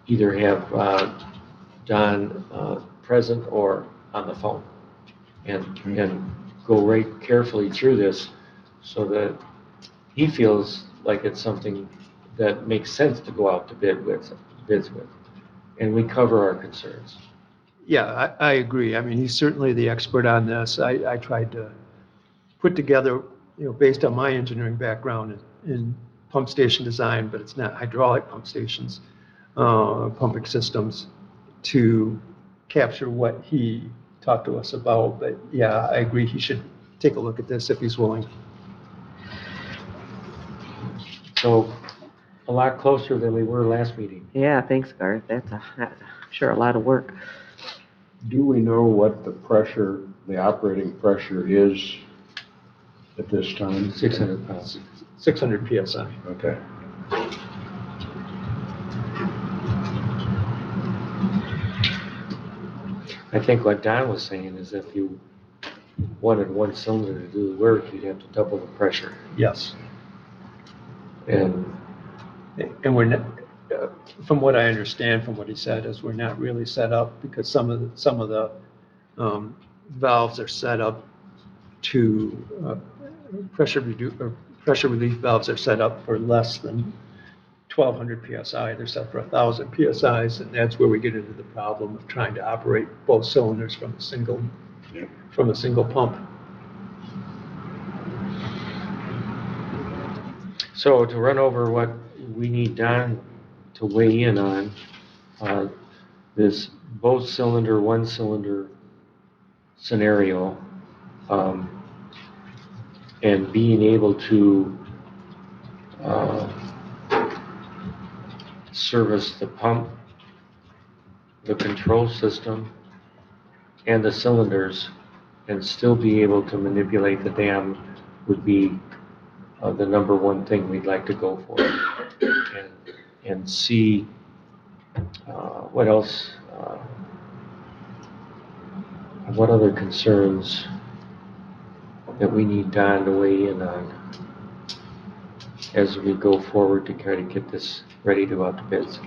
either have Don present or on the phone, and go right carefully through this so that he feels like it's something that makes sense to go out to bids with, and we cover our concerns. Yeah, I agree. I mean, he's certainly the expert on this. I tried to put together, based on my engineering background in pump station design, but it's not hydraulic pump stations, pumping systems, to capture what he talked to us about. But yeah, I agree, he should take a look at this if he's willing. So a lot closer than we were last meeting. Yeah, thanks, Garth. That's sure a lot of work. Do we know what the operating pressure is at this time? 600 pounds. 600 PSI. Okay. I think what Don was saying is if you wanted 1 cylinder to do the work, you'd have to double the pressure. Yes. And And we're not, from what I understand from what he said, is we're not really set up, because some of the valves are set up to pressure relief valves are set up for less than 1,200 psi. They're set for 1,000 psi's, and that's where we get into the problem of trying to operate both cylinders from a single pump. so to run over what we need Don to weigh in on, this both cylinder, 1 cylinder scenario, um, and being able to uh, service the pump, the control system, and the cylinders, and still be able to manipulate the dam would be the number one thing we'd like to go for. And see what else, what other concerns that we need Don to weigh in on as we go forward to try to get this ready to go out to bids.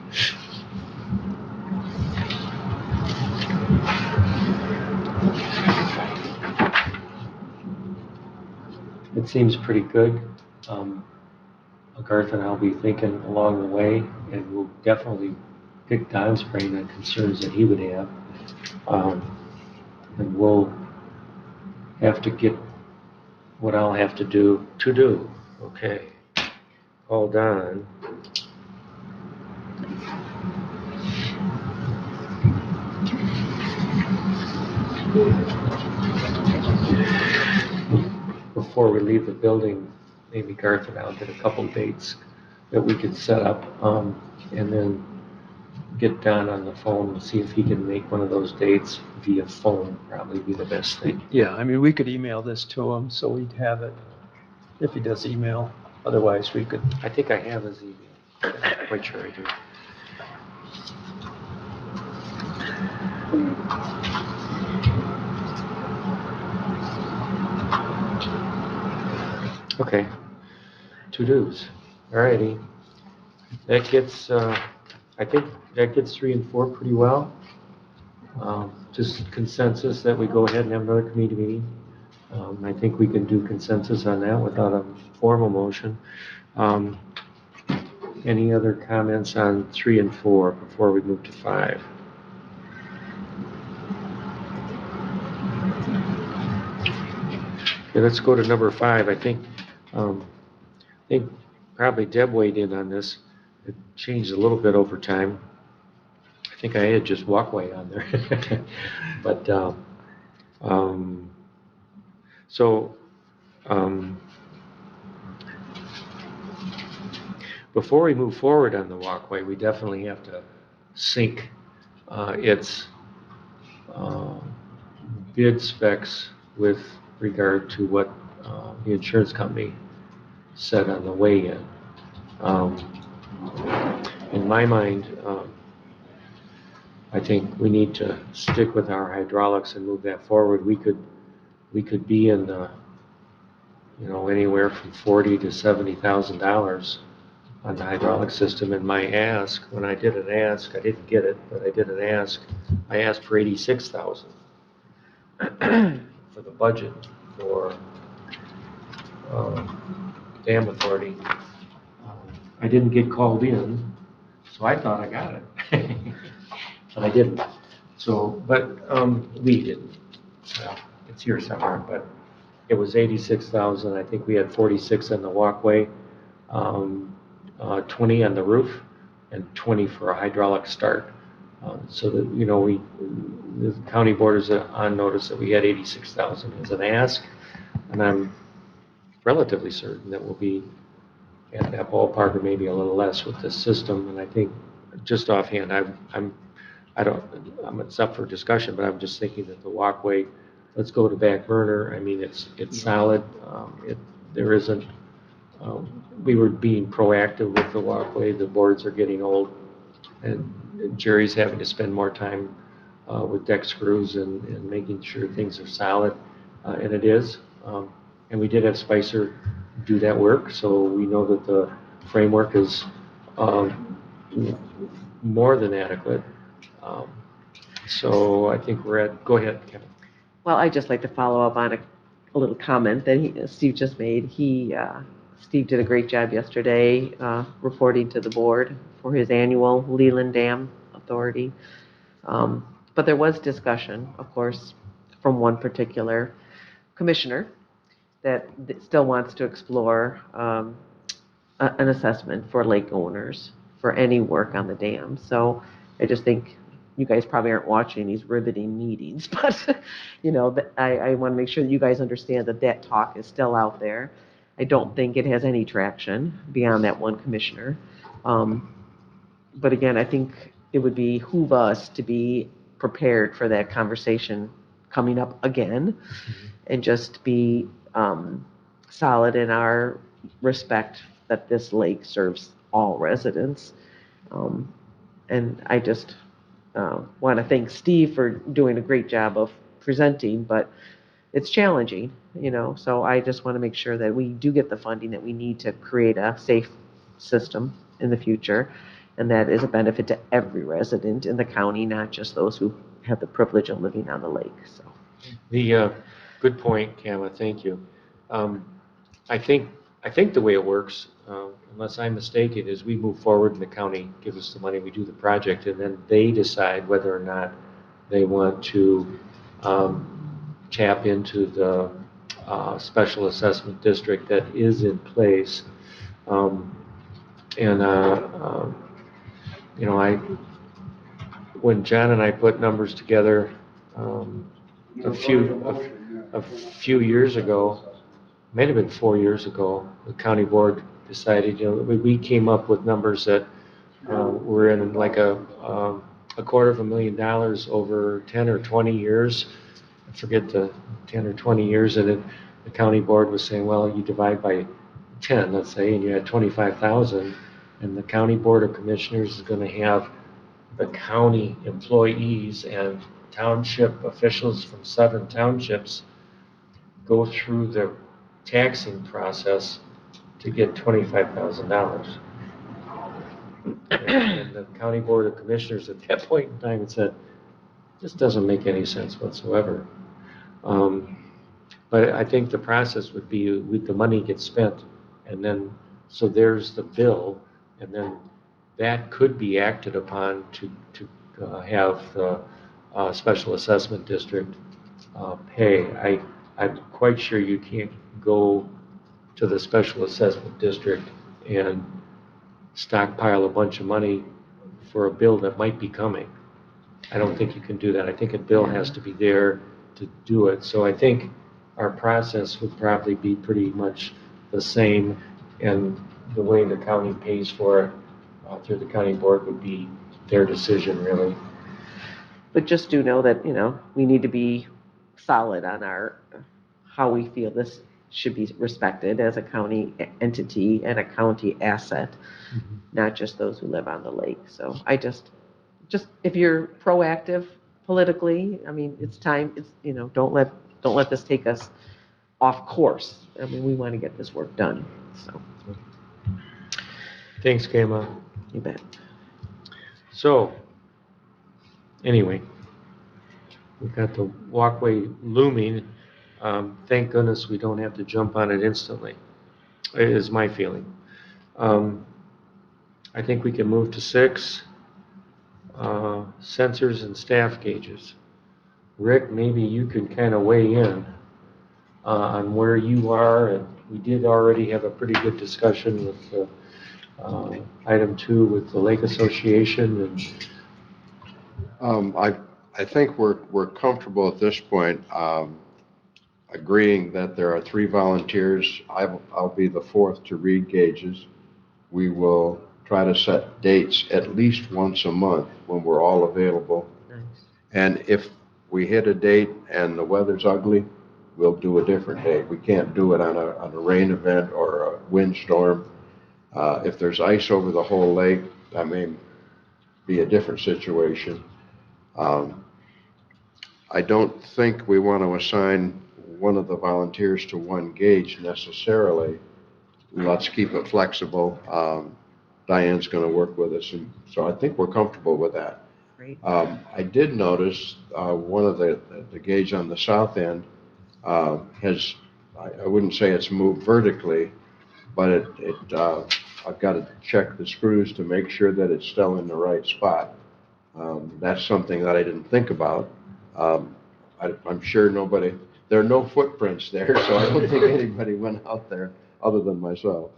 It seems pretty good. Garth and I'll be thinking along the way, and we'll definitely pick Don's brain on concerns that he would have. And we'll have to get what I'll have to do. Okay. Call Don. Before we leave the building, maybe Garth and I'll get a couple dates that we could set up, and then get Don on the phone and see if he can make one of those dates via phone. Probably be the best thing. Yeah, I mean, we could email this to him, so we'd have it, if he does email. Otherwise, we could, I think I have his email. I'm quite sure I do. Okay, to-dos. All righty. That gets, I think that gets 3 and 4 pretty well. Just consensus that we go ahead and have another committee meeting. I think we can do consensus on that without a formal motion. Any other comments on 3 and 4 before we move to 5? Okay, let's go to number 5. I think probably Deb weighed in on this. It changed a little bit over time. I think I had just walkway on there. But, before we move forward on the walkway, we definitely have to sync its bid specs with regard to what the insurance company said on the way-in. In my mind, I think we need to stick with our hydraulics and move that forward. We could be in the, anywhere from $40,000 to $70,000 on the hydraulic system. And my ask, when I did an ask, I didn't get it, but I did an ask. I asked for $86,000 for the budget for dam authority. I didn't get called in, so I thought I got it, but I didn't. So, but we didn't. Well, it's here somewhere, but it was 86,000. I think we had 46 on the walkway, 20 on the roof, and 20 for a hydraulic start. So that the county board is on notice that we had 86,000 as an ask, and I'm relatively certain that we'll be at that ballpark or maybe a little less with this system. And I think, just offhand, it's up for discussion, but I'm just thinking that the walkway, let's go to back burner. I mean, it's solid. There isn't. We were being proactive with the walkway. The boards are getting old, and Jerry's having to spend more time with deck screws and making sure things are solid, and it is. And we did have Spicer do that work, so we know that the framework is more than adequate. So I think go ahead, Kevin. Well, I'd just like to follow up on a little comment that Steve just made. Steve did a great job yesterday reporting to the board for his annual Leland Dam Authority. But there was discussion, of course, from one particular commissioner that still wants to explore an assessment for lake owners for any work on the dam. So I just think you guys probably aren't watching these riveting meetings, but, I want to make sure that you guys understand that that talk is still out there. I don't think it has any traction beyond that one commissioner. But again, I think it would behoove us to be prepared for that conversation coming up again and just be solid in our respect that this lake serves all residents. And I just want to thank Steve for doing a great job of presenting, but it's challenging, so I just want to make sure that we do get the funding that we need to create a safe system in the future. And that is a benefit to every resident in the county, not just those who have the privilege of living on the lake, so. Good point, Kama, thank you. I think the way it works, unless I'm mistaken, is we move forward and the county gives us the money, we do the project, and then they decide whether or not they want to tap into the special assessment district that is in place. When John and I put numbers together a few years ago, might have been 4 years ago, the county board decided, we came up with numbers that were in like a $250,000 over 10 or 20 years. I forget the 10 or 20 years, and the county board was saying, well, you divide by 10, let's say, and you had 25,000, and the county board of commissioners is going to have the county employees and township officials from 7 townships go through the taxing process to get $25,000. And the county board of commissioners at that point in time had said, this doesn't make any sense whatsoever. But I think the process would be the money gets spent, and then so there's the bill, and then that could be acted upon to have the special assessment district pay. I'm quite sure you can't go to the special assessment district and stockpile a bunch of money for a bill that might be coming. I don't think you can do that. I think a bill has to be there to do it. So I think our process would probably be pretty much the same, and the way the county pays for it through the county board would be their decision, really. But just do know that, we need to be solid on how we feel this should be respected as a county entity and a county asset, not just those who live on the lake. So I just if you're proactive politically, it's time, don't let this take us off course. We want to get this work done, so. Thanks, Kama. You bet. So, anyway, we've got the walkway looming. Thank goodness we don't have to jump on it instantly, is my feeling. I think we can move to 6, sensors and staff gauges. Rick, maybe you can kind of weigh in on where you are, and we did already have a pretty good discussion with item 2 with the Lake Association, and I think we're comfortable at this point, agreeing that there are 3 volunteers. I'll be the 4th to read gauges. We will try to set dates at least once a month when we're all available. Nice. And if we hit a date and the weather's ugly, we'll do a different date. We can't do it on a rain event or a windstorm. If there's ice over the whole lake, that may be a different situation. I don't think we want to assign one of the volunteers to one gauge necessarily. Let's keep it flexible. Diane's going to work with us, and so I think we're comfortable with that. Great. I did notice one of the gauge on the south end has, I wouldn't say it's moved vertically, but I've got to check the screws to make sure that it's still in the right spot. That's something that I didn't think about. I'm sure there are no footprints there, so I don't think anybody went out there other than myself.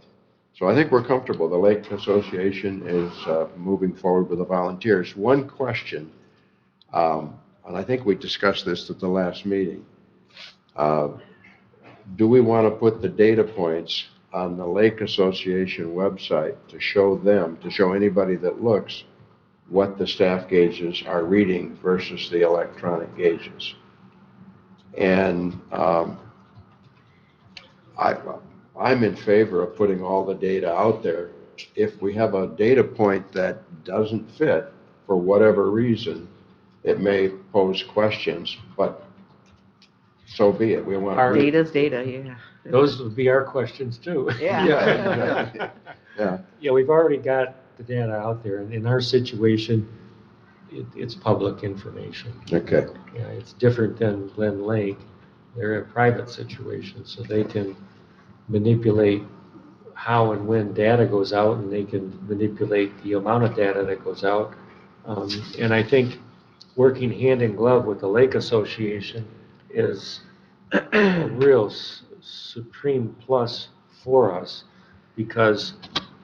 So I think we're comfortable. The Lake Association is moving forward with the volunteers. One question And I think we discussed this at the last meeting. Do we want to put the data points on the Lake Association website to show anybody that looks, what the staff gauges are reading versus the electronic gauges? And I'm in favor of putting all the data out there. If we have a data point that doesn't fit for whatever reason, it may pose questions, but so be it. We want Our- Data's data, yeah. Those would be our questions too. Yeah. Yeah, exactly. Yeah. Yeah, we've already got the data out there, and in our situation, it's public information. Okay. Yeah, it's different than Glen Lake. They're a private situation, so they can manipulate how and when data goes out, and they can manipulate the amount of data that goes out. And I think working hand in glove with the Lake Association is a real supreme plus for us, because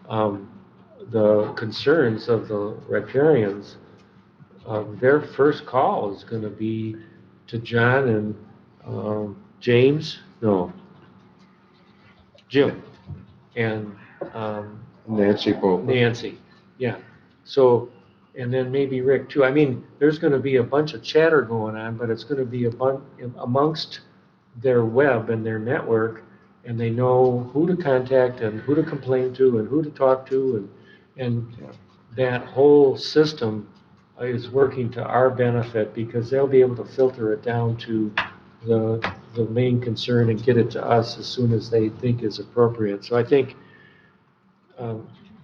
the concerns of the riparians, their first call is going to be to John and Jim, and Nancy Pope. Nancy, yeah. So, and then maybe Rick too. I mean, there's going to be a bunch of chatter going on, but it's going to be amongst their web and their network, and they know who to contact and who to complain to and who to talk to, and that whole system is working to our benefit, because they'll be able to filter it down to the main concern and get it to us as soon as they think is appropriate. So I think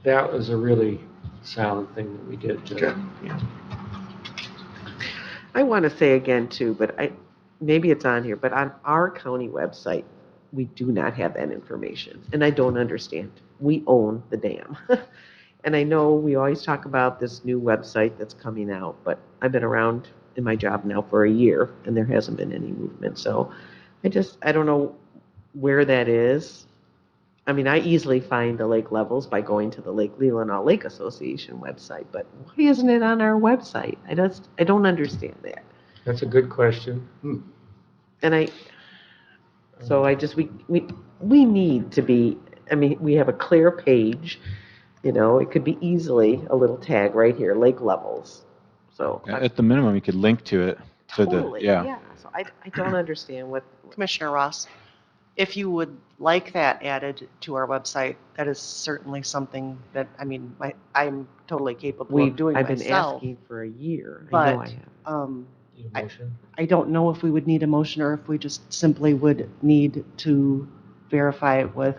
that was a really solid thing that we did. Okay. I want to say again too, but maybe it's on here, but on our county website, we do not have that information, and I don't understand. We own the dam. And I know we always talk about this new website that's coming out, but I've been around in my job now for a year, and there hasn't been any movement. So I don't know where that is. I mean, I easily find the lake levels by going to the Leelanau Lake Association website, but why isn't it on our website? I don't understand that. That's a good question. And we need to be, I mean, we have a clear page, it could be easily a little tag right here, lake levels. So At the minimum, you could link to it. totally, yeah. So I don't understand what, Commissioner Ross, if you would like that added to our website, that is certainly something that, I mean, I'm totally capable of doing I've been myself. asking for a year. I know But I have. Need a motion? I don't know if we would need a motion or if we just simply would need to verify it with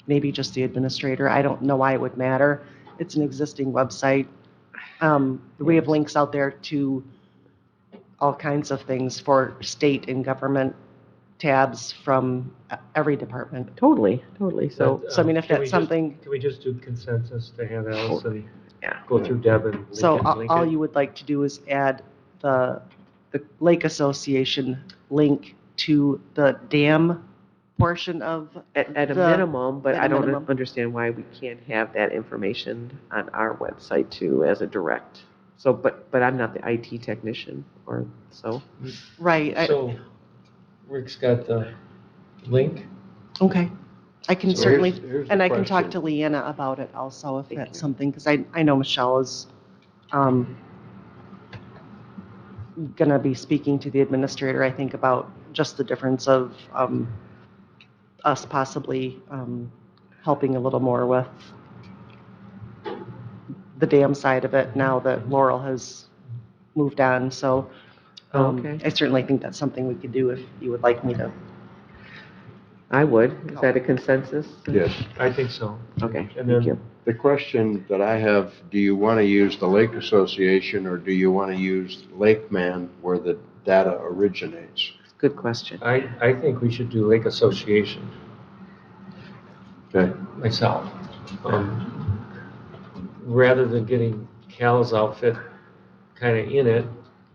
maybe just the administrator. I don't know why it would matter. It's an existing website. We have links out there to all kinds of things for state and government tabs from every department. Totally. So, But, So I mean, if can we that's just- something, Can we just do consensus to have Allison yeah. go through Deb and so link all it? you would like to do is add the Lake Association link to the dam portion of, At a the- minimum, but at a I don't minimum. understand why we can't have that information on our website too as a direct. So, but I'm not the IT technician or so. right, So Rick's got the link. okay. I can So certainly, here's the and I can talk to question. Leanna about it also if Thank that's you. something, because I know Michelle is going to be speaking to the administrator, I think, about just the difference of us possibly helping a little more with the dam side of it now that Laurel has moved on. So Okay. I certainly think that's something we could do if you would like me to. I would. Is that a consensus? Yes. I think so. Okay, And thank then you. The question that I have, do you want to use the Lake Association or do you want to use Lake Man where the data originates? Good question. I think we should do Lake Association Okay. myself. Rather than getting Cal's outfit kind of in it.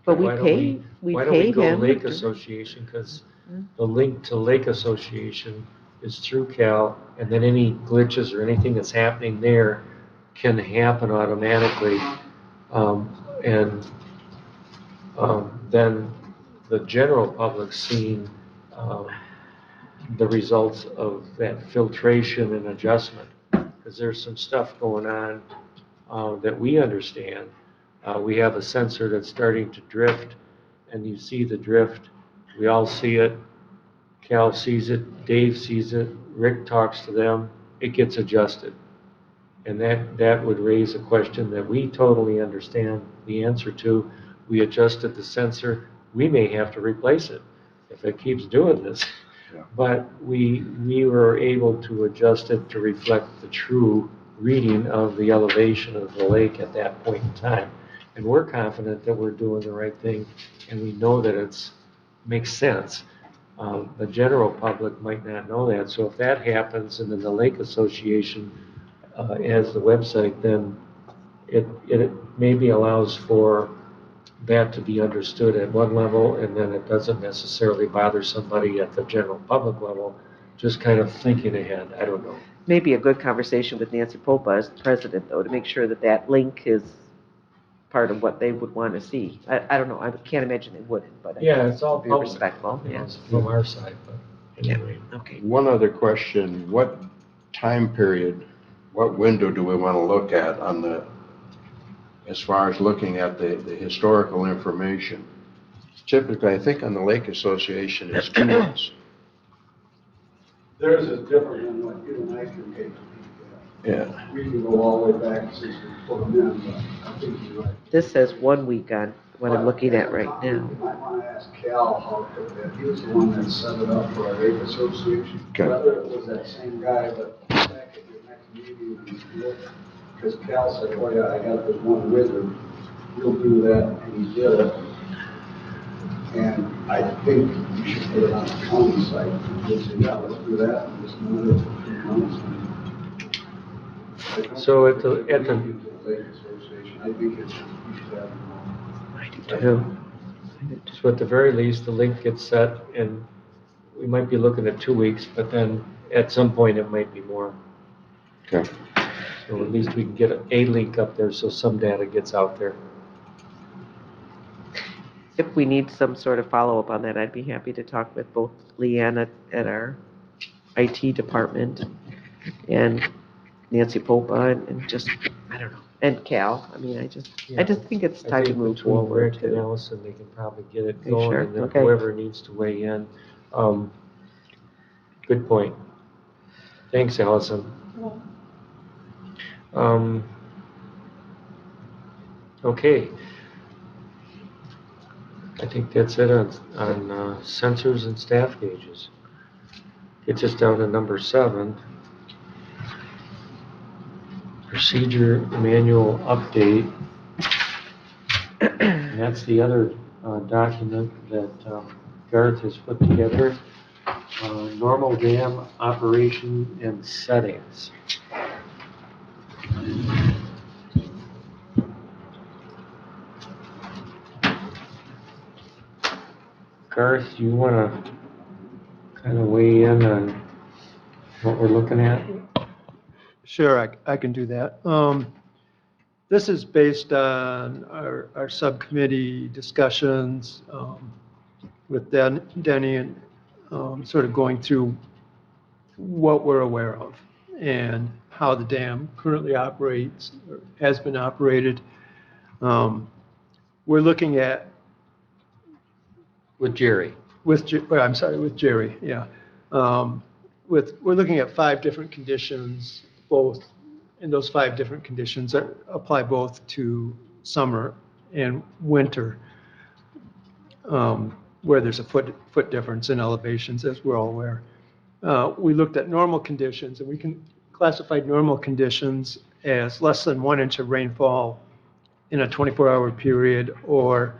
But we why don't pay Why don't we him. go Lake Association, because the link to Lake Association is through Cal, and then any glitches or anything that's happening there can happen automatically. And then the general public seeing the results of that filtration and adjustment. Because there's some stuff going on that we understand. We have a sensor that's starting to drift, and you see the drift. We all see it. Cal sees it, Dave sees it, Rick talks to them, it gets adjusted. And that would raise a question that we totally understand the answer to. We adjusted the sensor, we may have to replace it if it keeps doing this. Yeah. But we were able to adjust it to reflect the true reading of the elevation of the lake at that point in time. And we're confident that we're doing the right thing, and we know that it's makes sense. The general public might not know that, so if that happens and then the Lake Association as the website, then it maybe allows for that to be understood at one level, and then it doesn't necessarily bother somebody at the general public level, just kind of thinking ahead, I don't know. Maybe a good conversation with Nancy Popa as president, though, to make sure that that link is part of what they would want to see. I don't know, I can't imagine they wouldn't, but Yeah, it's all be public, respectful, you know, yeah. it's from our side, but anyway. Okay. One other question, what time period, what window do we want to look at on the, as far as looking at the historical information? Typically, I think on the Lake Association, it's 2 months. Theirs is different than what you and I can get. Yeah. We can go all the way back since we put them in, but I think you're right. This says 1 week on what I'm looking at right now. You might want to ask Cal how, he was the one that set it up for our Lake Association. Okay. Whether it was that same guy, but back at your next meeting, because Cal said, oh yeah, I got this one wizard, he'll do that, and he did it. And I think you should put it on the county site. They said, yeah, let's do that, and just move it for 2 months. So at the Lake Association, I think it's, you should have. So at the very least, the link gets set, and we might be looking at 2 weeks, but then at some point it might be more. Okay. So at least we can get a link up there so some data gets out there. If we need some sort of follow-up on that, I'd be happy to talk with both Leanne at our IT department and Nancy Popa and just, I don't know, and Cal. I mean, I just think it's time to move Between forward. Rick and Allison, they can probably get it Are you sure? going, and then Okay. whoever needs to weigh in. Good point. Thanks, Allison. Okay. I think that's it on sensors and staff gauges. Gets us down to number 7. Procedure manual update. And that's the other document that Garth has put together. Normal dam operation and settings. Garth, you want to kind of weigh in on what we're looking at? Sure, I can do that. This is based on our subcommittee discussions with Denny and sort of going through what we're aware of and how the dam currently operates, or has been operated. We're looking at, With Jerry. with Jerry, yeah. We're looking at 5 different conditions, both, and those 5 different conditions apply both to summer and winter, where there's a foot difference in elevations, as we're all aware. We looked at normal conditions, and we can classify normal conditions as less than 1 inch of rainfall in a 24-hour period, or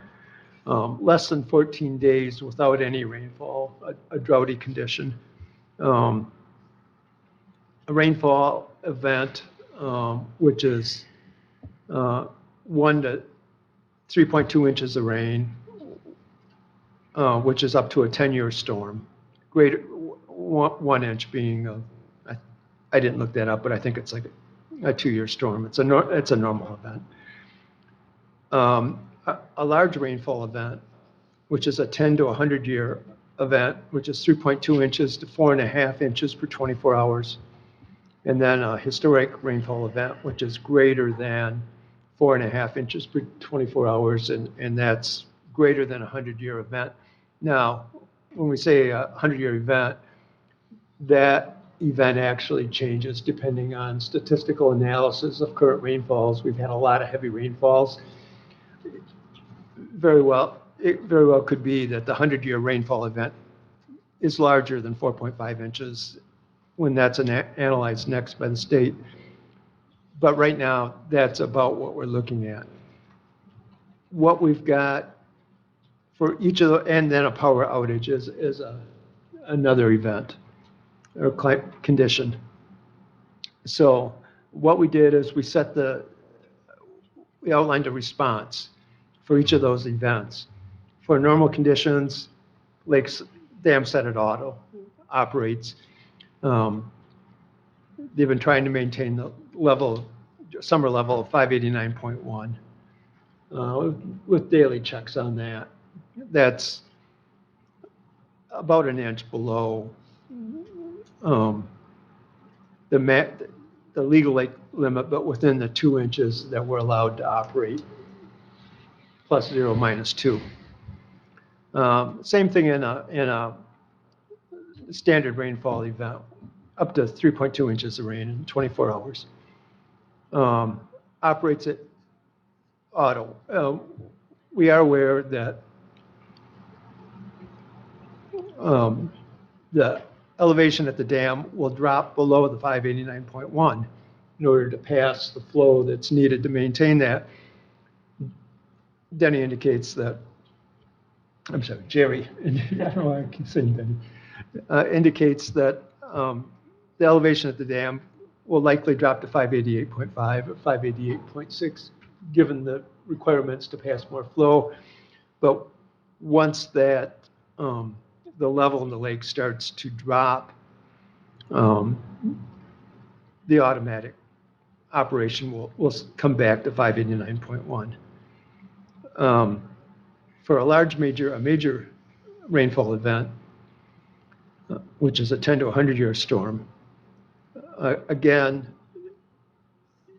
less than 14 days without any rainfall, a droughty condition. A rainfall event, which is 1 to 3.2 inches of rain, which is up to a 10-year storm. Greater 1 inch being I didn't look that up, but I think it's like a 2-year storm. It's a normal event. a large rainfall event, which is a 10 to 100-year event, which is 3.2 inches to 4.5 inches per 24 hours. And then a historic rainfall event, which is greater than 4.5 inches per 24 hours, and that's greater than a 100-year event. Now, when we say a 100-year event, that event actually changes depending on statistical analysis of current rainfalls. We've had a lot of heavy rainfalls. It very well could be that the 100-year rainfall event is larger than 4.5 inches when that's analyzed next by the state. But right now, that's about what we're looking at. What we've got for each of the, and then a power outage is another event or condition. So what we did is we outlined a response for each of those events. For normal conditions, lakes dam set at auto operates. They've been trying to maintain the summer level of 589.1 with daily checks on that. That's about an inch below the legal lake limit, but within the 2 inches that we're allowed to operate, +0, -2. Same thing in a standard rainfall event, up to 3.2 inches of rain in 24 hours. Operates at auto. We are aware that the elevation at the dam will drop below the 589.1 in order to pass the flow that's needed to maintain that. Denny indicates that, I'm sorry, Jerry, I don't know why I keep saying Denny, indicates that the elevation at the dam will likely drop to 588.5 or 588.6, given the requirements to pass more flow. But once that the level in the lake starts to drop, the automatic operation will come back to 589.1. For a major rainfall event, which is a 10 to 100-year storm, again,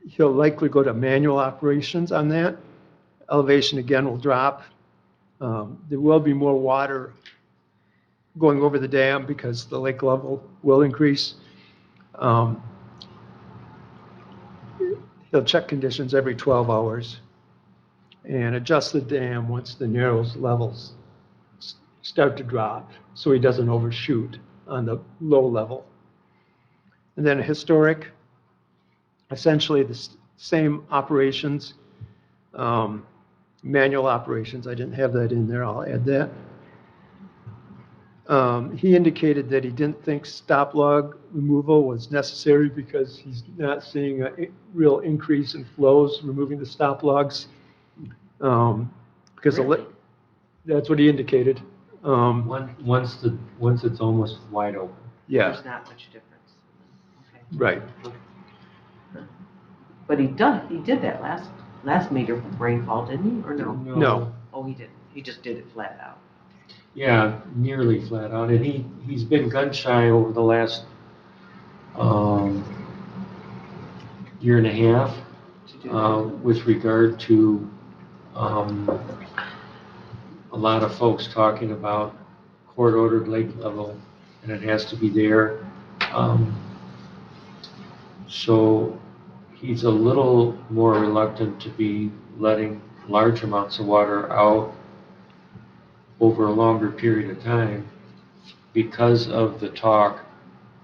he'll likely go to manual operations on that. Elevation again will drop. There will be more water going over the dam because the lake level will increase. He'll check conditions every 12 hours and adjust the dam once the narrows levels start to drop so he doesn't overshoot on the low level. And then historic, essentially the same operations, manual operations. I didn't have that in there, I'll add that. He indicated that he didn't think stop log removal was necessary because he's not seeing a real increase in flows removing the stop logs. Because Really? that's what he indicated. Once it's almost wide open. Yeah, There's not much difference. Okay. right. But he did that last major rainfall, didn't he, or no? No. Oh, he didn't. He just did it flat out. Yeah, nearly flat out, and he's been gun shy over the last year and a half with regard to a lot of folks talking about court-ordered lake level, and it has to be there. So he's a little more reluctant to be letting large amounts of water out over a longer period of time because of the talk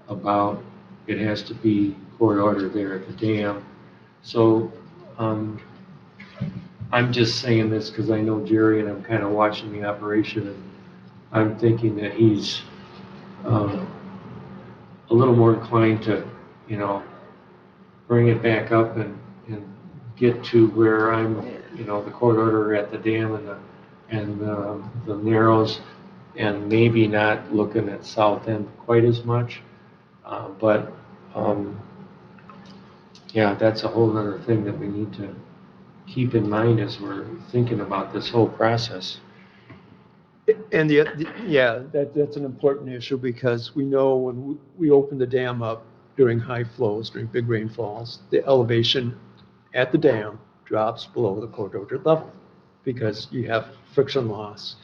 about it has to be court order there at the dam. So I'm just saying this because I know Jerry and I'm kind of watching the operation, and I'm thinking that he's a little more inclined to, bring it back up and get to where I'm, the court order at the dam and the narrows, and maybe not looking at south end quite as much. Yeah, that's a whole other thing that we need to keep in mind as we're thinking about this whole process. And yeah, that's an important issue because we know when we open the dam up during high flows, during big rainfalls, the elevation at the dam drops below the court ordered level because you have friction loss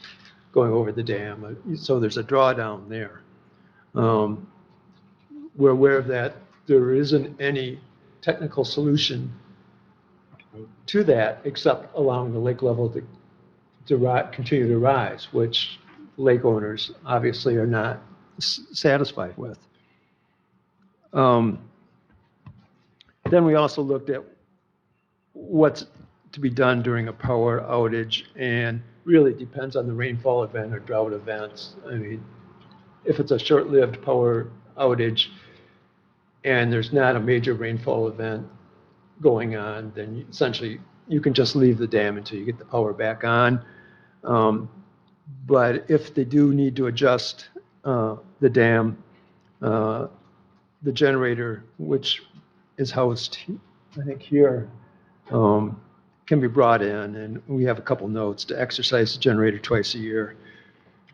going over the dam. So there's a drawdown there. We're aware of that. There isn't any technical solution to that except allowing the lake level to continue to rise, which lake owners obviously are not satisfied with. Then we also looked at what's to be done during a power outage, and really depends on the rainfall event or drought events. I mean, if it's a short-lived power outage and there's not a major rainfall event going on, then essentially you can just leave the dam until you get the power back on. But if they do need to adjust the dam, the generator, which is housed, I think, here, can be brought in, and we have a couple notes to exercise the generator twice a year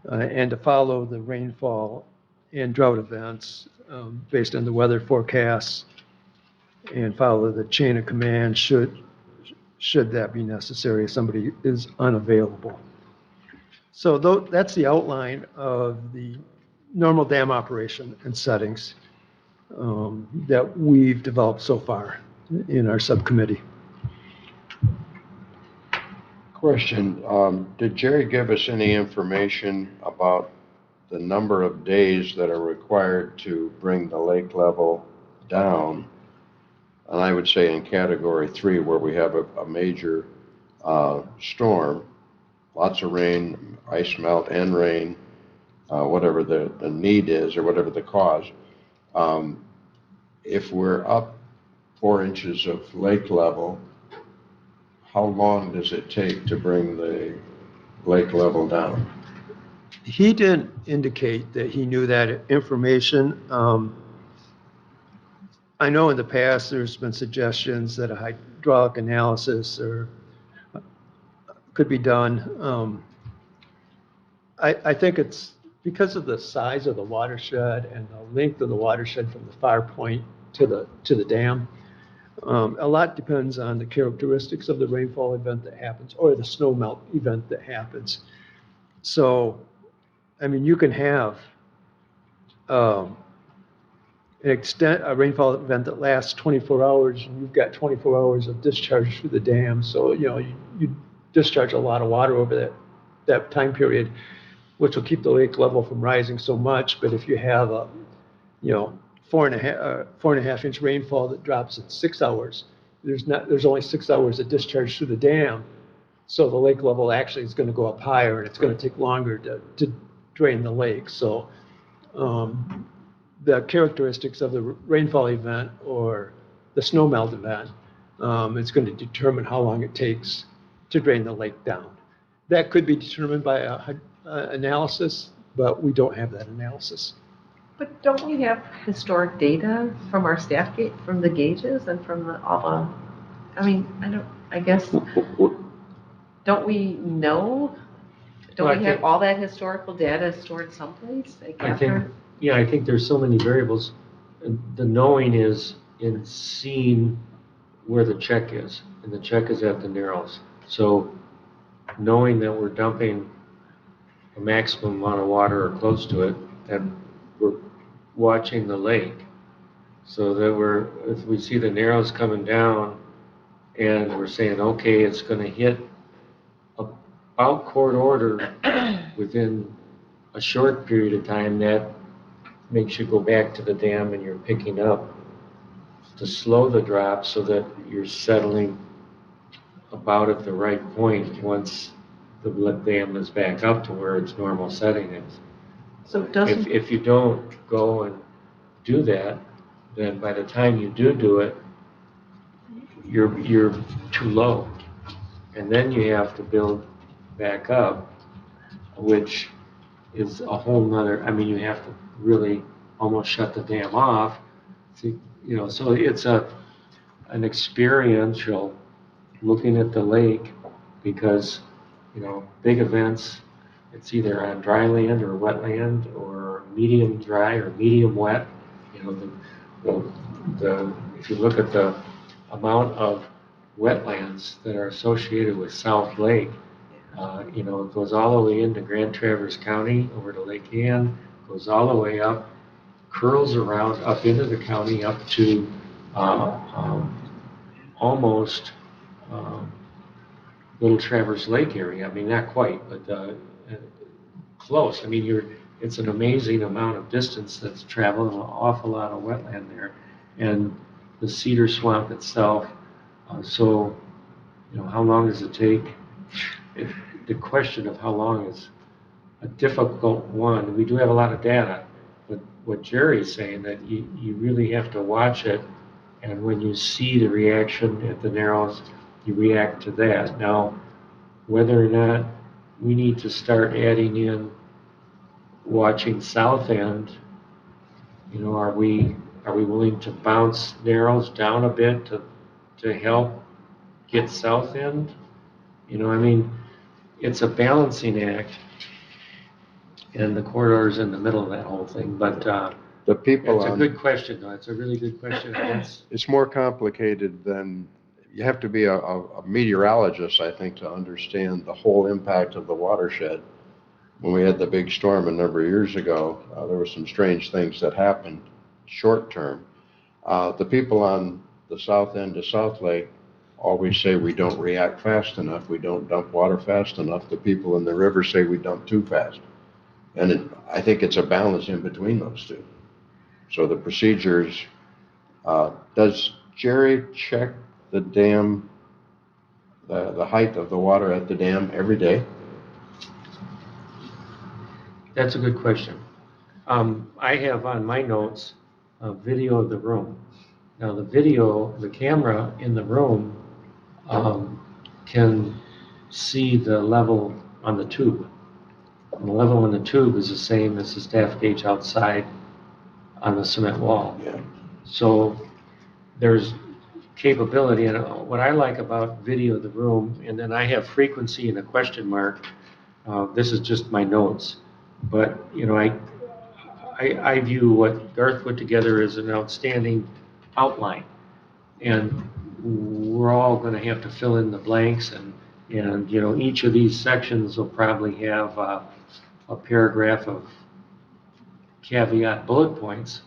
and to follow the rainfall and drought events based on the weather forecasts and follow the chain of command should that be necessary if somebody is unavailable. So that's the outline of the normal dam operation and settings that we've developed so far in our subcommittee. Question, did Jerry give us any information about the number of days that are required to bring the lake level down? And I would say in category 3, where we have a major storm, lots of rain, ice melt and rain, whatever the need is or whatever the cause. If we're up 4 inches of lake level, how long does it take to bring the lake level down? He didn't indicate that he knew that information. I know in the past there's been suggestions that a hydraulic analysis could be done. I think it's because of the size of the watershed and the length of the watershed from the far point to the dam. A lot depends on the characteristics of the rainfall event that happens or the snow melt event that happens. So, I mean, you can have a rainfall event that lasts 24 hours, and you've got 24 hours of discharge through the dam. So, you discharge a lot of water over that time period, which will keep the lake level from rising so much. But if you have a, 4.5 inch rainfall that drops in 6 hours, there's only 6 hours of discharge through the dam. So the lake level actually is going to go up higher, and it's going to take longer to drain the lake. So the characteristics of the rainfall event or the snowmelt event is going to determine how long it takes to drain the lake down. That could be determined by an analysis, but we don't have that analysis. But don't we have historic data from our from the gauges and from don't we know? Well, We have all that historical data stored someplace? I think there's so many variables. The knowing is in seeing where the check is, and the check is at the Narrows. So knowing that we're dumping a maximum amount of water or close to it, and we're watching the lake, so that if we see the Narrows coming down, and we're saying, okay, it's going to hit about court order within a short period of time, that makes you go back to the dam and you're picking up to slow the drop so that you're settling about at the right point once the dam is back up to where its normal setting is. So doesn't If you don't go and do that, then by the time you do it, you're too low. And then you have to build back up, which is a whole nother, you have to really almost shut the dam off. So it's an experiential looking at the lake, because, big events, it's either on dry land or wetland, or medium dry or medium wet. You know, if you look at the amount of wetlands that are associated with South Lake, it goes all the way into Grand Traverse County, over to Lake Ann, goes all the way up, curls around up into the county, up to almost um, Little Traverse Lake area. I mean, not quite, but close. I mean, it's an amazing amount of distance that's traveled, an awful lot of wetland there. And the cedar swamp itself, so, how long does it take? The question of how long is a difficult one. We do have a lot of data, but what Jerry's saying, that you really have to watch it, and when you see the reaction at the Narrows, you react to that. Now, whether or not we need to start adding in watching South End, are we willing to bounce Narrows down a bit to help get South End? I mean, it's a balancing act, and the corridor's in the middle of that whole thing, but The people it's a on, good question, though. It's a really good question. it's more complicated than, you have to be a meteorologist, I think, to understand the whole impact of the watershed. When we had the big storm a number of years ago, there were some strange things that happened short term. The people on the south end of South Lake always say we don't react fast enough, we don't dump water fast enough. The people in the river say we dump too fast. And I think it's a balance in between those two. So the procedures, does Jerry check the dam, the height of the water at the dam every day? That's a good question. I have on my notes a video of the room. Now, the camera in the room can see the level on the tube. And the level on the tube is the same as the staff gauge outside on the cement wall. Yeah. So there's capability, and what I like about video of the room, and then I have frequency and a question mark. This is just my notes, but I view what Garth put together as an outstanding outline, and we're all going to have to fill in the blanks, and each of these sections will probably have a paragraph of caveat bullet points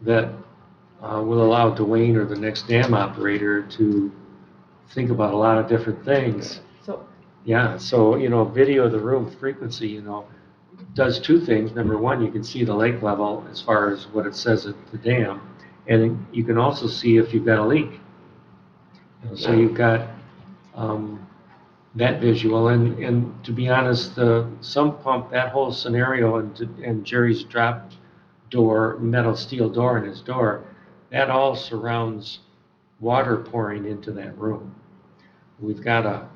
that will allow Dwayne or the next dam operator to think about a lot of different things. So, Yeah, so, video of the room frequency, does two things. Number one, you can see the lake level as far as what it says at the dam, and you can also see if you've got a leak. So you've got that visual, and to be honest, the sump pump, that whole scenario, and Jerry's drop door, metal steel door in his door, that all surrounds water pouring into that room. We've got a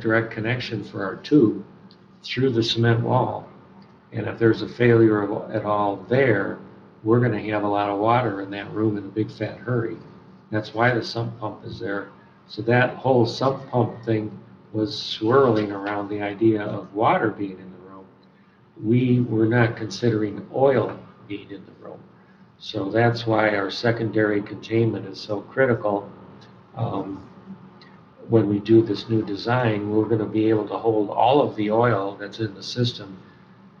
direct connection for our tube through the cement wall. And if there's a failure at all there, we're going to have a lot of water in that room in a big fat hurry. That's why the sump pump is there. So that whole sump pump thing was swirling around the idea of water being in the room. We were not considering oil being in the room. So that's why our secondary containment is so critical. When we do this new design, we're going to be able to hold all of the oil that's in the system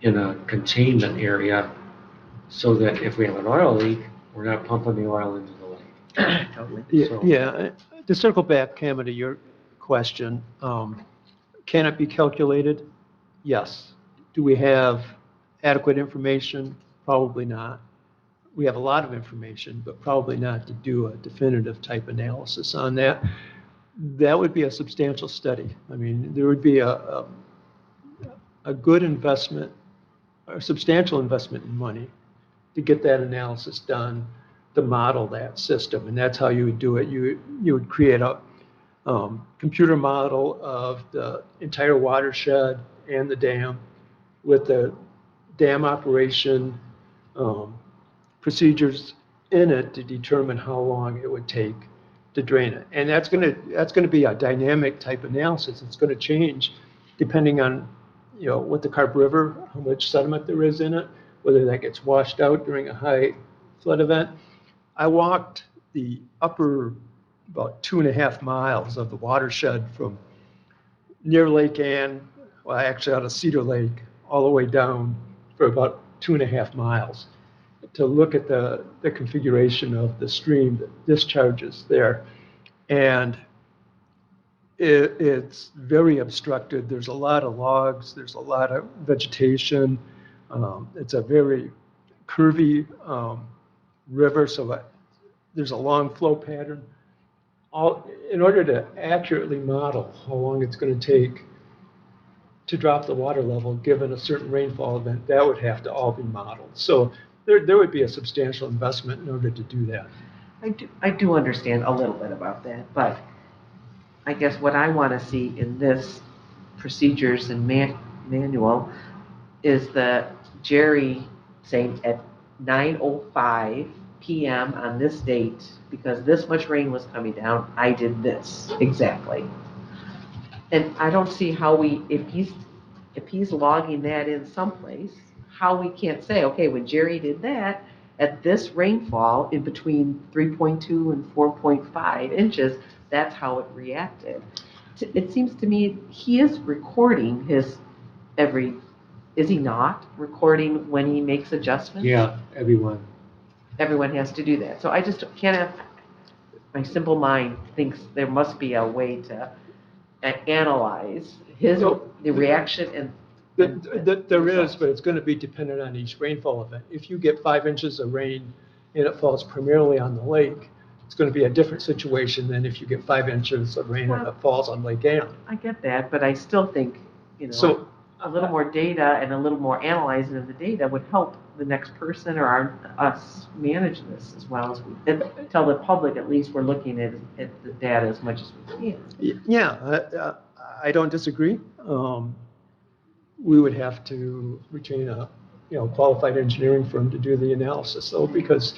in a containment area, so that if we have an oil leak, we're not pumping the oil into the lake. totally. So- Yeah, to circle back, Cameron, to your question, can it be calculated? Yes. Do we have adequate information? Probably not. We have a lot of information, but probably not to do a definitive type analysis on that. That would be a substantial study. I mean, there would be a good investment, or substantial investment in money to get that analysis done, to model that system. And that's how you would do it. You would create a computer model of the entire watershed and the dam, with the dam operation procedures in it to determine how long it would take to drain it. And that's gonna be a dynamic type analysis. It's gonna change depending on, what the Carp River, how much sediment there is in it, whether that gets washed out during a high flood event. I walked the upper, about 2.5 miles of the watershed from near Lake Ann, well, actually out of Cedar Lake, all the way down for about 2.5 miles to look at the configuration of the stream that discharges there. And it's very obstructed. There's a lot of logs. There's a lot of vegetation. It's a very curvy river, so there's a long flow pattern. In order to accurately model how long it's going to take to drop the water level, given a certain rainfall event, that would have to all be modeled. So there would be a substantial investment in order to do that. I do understand a little bit about that, but I guess what I want to see in this procedures and manual is that Jerry saying at 9:05 PM on this date, because this much rain was coming down, I did this exactly. And I don't see how if he's logging that in someplace, how we can't say, okay, when Jerry did that, at this rainfall in between 3.2 and 4.5 inches, that's how it reacted. It seems to me he is recording his is he not recording when he makes adjustments? Yeah, everyone. Everyone has to do that. So I just can't have, my simple mind thinks there must be a way to analyze the reaction and. There is, but it's going to be dependent on each rainfall event. If you get 5 inches of rain and it falls primarily on the lake, it's going to be a different situation than if you get 5 inches of rain and it falls on Lake Ann. I get that, but I still think, So a little more data and a little more analyzing of the data would help the next person or us manage this as well as and tell the public at least we're looking at the data as much as we can. Yeah, I don't disagree. We would have to retain a qualified engineering firm to do the analysis, though, because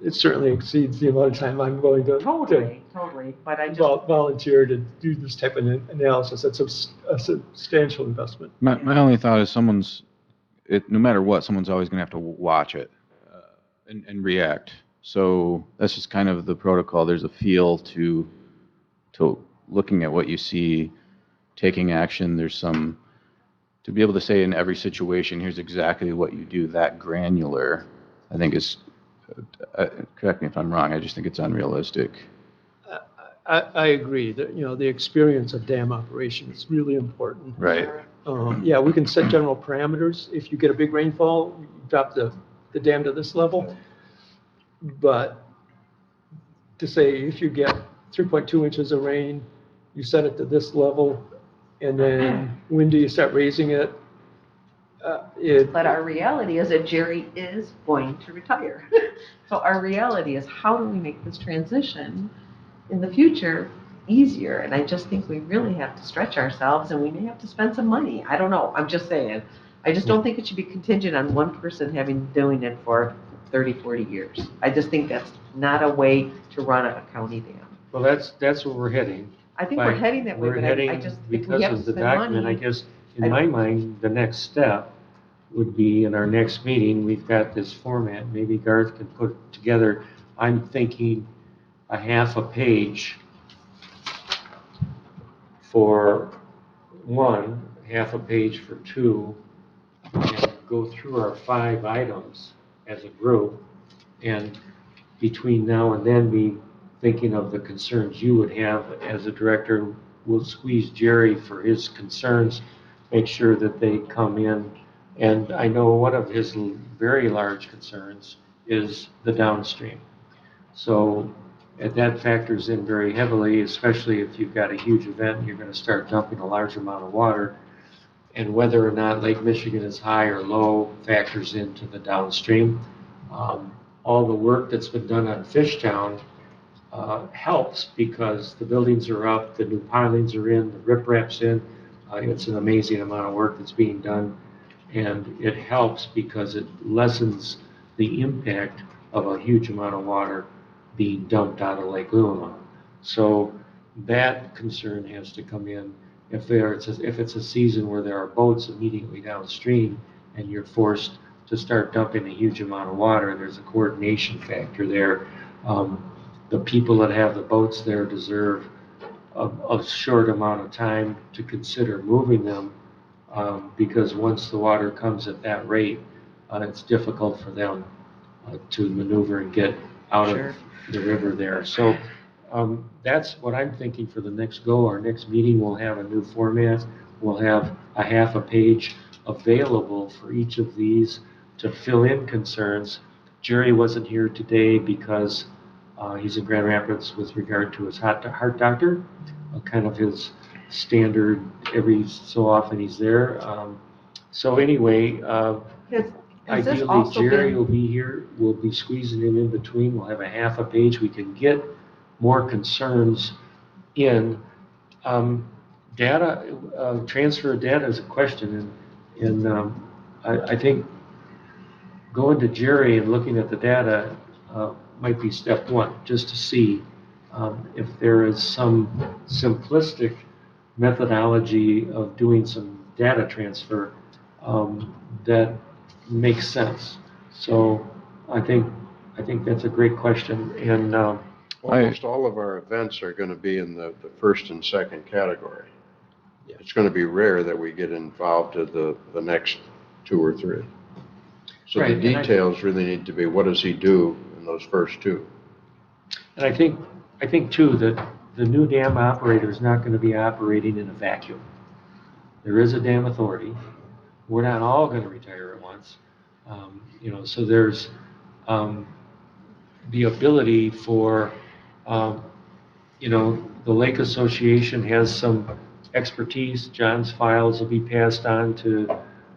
it certainly exceeds the amount of time I'm going to Totally, but I just. volunteer to do this type of analysis. That's a substantial investment. My only thought is no matter what, someone's always going to have to watch it and react. So that's just kind of the protocol. There's a feel to looking at what you see, taking action. There's some, to be able to say in every situation, here's exactly what you do, that granular, I think is, correct me if I'm wrong, I just think it's unrealistic. I agree that, the experience of dam operation is really important. Right. Yeah, we can set general parameters. If you get a big rainfall, you drop the dam to this level. But to say if you get 3.2 inches of rain, you set it to this level, and then when do you start raising it? But our reality is that Jerry is going to retire. So our reality is, how do we make this transition in the future easier? And I just think we really have to stretch ourselves, and we may have to spend some money. I don't know. I'm just saying. I just don't think it should be contingent on one person doing it for 30, 40 years. I just think that's not a way to run a county dam. Well, that's where we're heading. I think we're heading that way, We're but heading I just, if we because have to of the spend document, I money. guess, in my mind, the next step would be in our next meeting, we've got this format, maybe Garth can put together, I'm thinking a half a page for one, half a page for two, and go through our 5 items as a group, and between now and then be thinking of the concerns you would have as a director. We'll squeeze Jerry for his concerns, make sure that they come in. And I know one of his very large concerns is the downstream. So that factors in very heavily, especially if you've got a huge event and you're going to start dumping a large amount of water. And whether or not Lake Michigan is high or low factors into the downstream. All the work that's been done on Fishtown helps because the buildings are up, the new pilings are in, the riprap's in. It's an amazing amount of work that's being done, and it helps because it lessens the impact of a huge amount of water being dumped out of Lake Leelanau. So that concern has to come in if it's a season where there are boats immediately downstream and you're forced to start dumping a huge amount of water, there's a coordination factor there. The people that have the boats there deserve a short amount of time to consider moving them, because once the water comes at that rate, it's difficult for them to maneuver and get out Sure. of the river there. So that's what I'm thinking for the next go. Our next meeting, we'll have a new format. We'll have a half a page available for each of these to fill in concerns. Jerry wasn't here today because he's in Grand Rapids with regard to his heart doctor, kind of his standard, every so often he's there. So anyway, Has this ideally also Jerry been- will be here, we'll be squeezing him in between, we'll have a half a page, we can get more concerns in. Data, transfer of data is a question, and I think going to Jerry and looking at the data might be step one, just to see if there is some simplistic methodology of doing some data transfer that makes sense. So I think that's a great question, and Almost all of our events are going to be in the first and second category. It's going to be rare that we get involved in the next two or three. So Right, the and details really need to be, what does he do in those first two? And I think too, that the new dam operator is not going to be operating in a vacuum. There is a dam authority. We're not all going to retire at once. So there's the ability for, the Lake Association has some expertise. John's files will be passed on to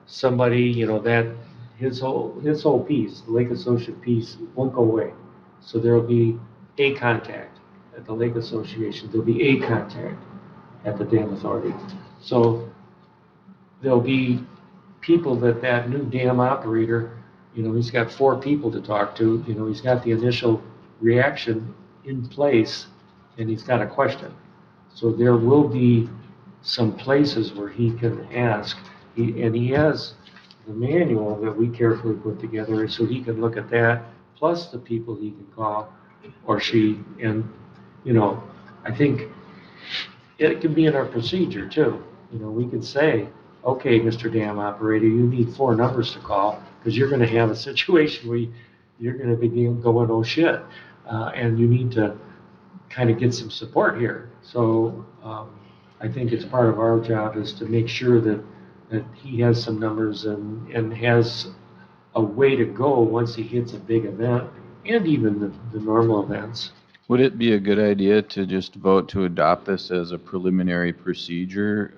somebody, that his whole piece, the Lake Association piece, won't go away. So there'll be a contact at the Lake Association. There'll be a contact at the Dam Authority. So there'll be people that new dam operator, he's got 4 people to talk to. He's got the initial reaction in place, and he's got a question. So there will be some places where he can ask, and he has the manual that we carefully put together, so he can look at that, plus the people he can call, or she, and, I think it can be in our procedure too. We can say, okay, Mr. Dam Operator, you need 4 numbers to call, because you're gonna have a situation where you're gonna be going, oh shit, and you need to kind of get some support here. So I think it's part of our job is to make sure that he has some numbers and has a way to go once he hits a big event, and even the normal events. Would it be a good idea to just vote to adopt this as a preliminary procedure?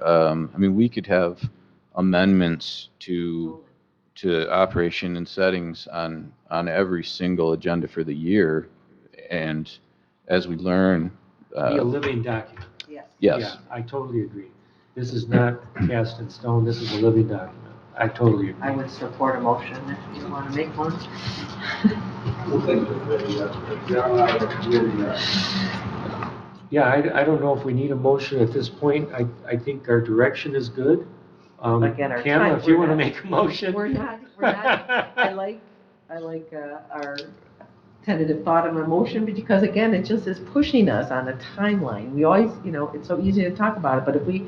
We could have amendments to operation and settings on every single agenda for the year, and as we learn, Be a living document. Yes. yes. Yeah, I totally agree. This is not cast in stone, this is a living document. I totally agree. I would support a motion if you want to make one. Yeah, I don't know if we need a motion at this point. I think our direction is good. Again, our Cameron, time- if you we're want to not- make a motion. We're not, I like our tentative thought of a motion, because again, it just is pushing us on a timeline. We always, it's so easy to talk about it, but if we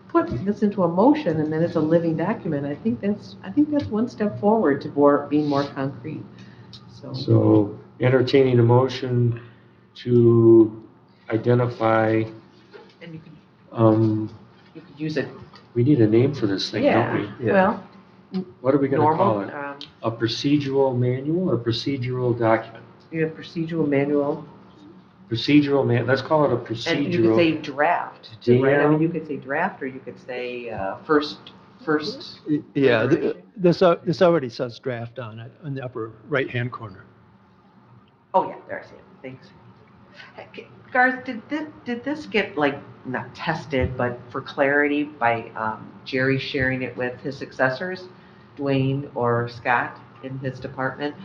put this into a motion and then it's a living document, I think that's one step forward to being more concrete. So entertaining a motion to identify, And you could use it, we need a name for this thing, don't we? Yeah. well, What are we going to call normal, it? A procedural manual or procedural document? you have procedural manual, Let's call it a and you could say procedural. draft, too, right? Damn. You could say draft, or you could say first. Yeah, iteration. this already says draft on it, in the upper right-hand corner. Oh, yeah, there I see it, thanks. Hey, Garth, did this get, not tested, but for clarity by Jerry sharing it with his successors, Dwayne or Scott in his department?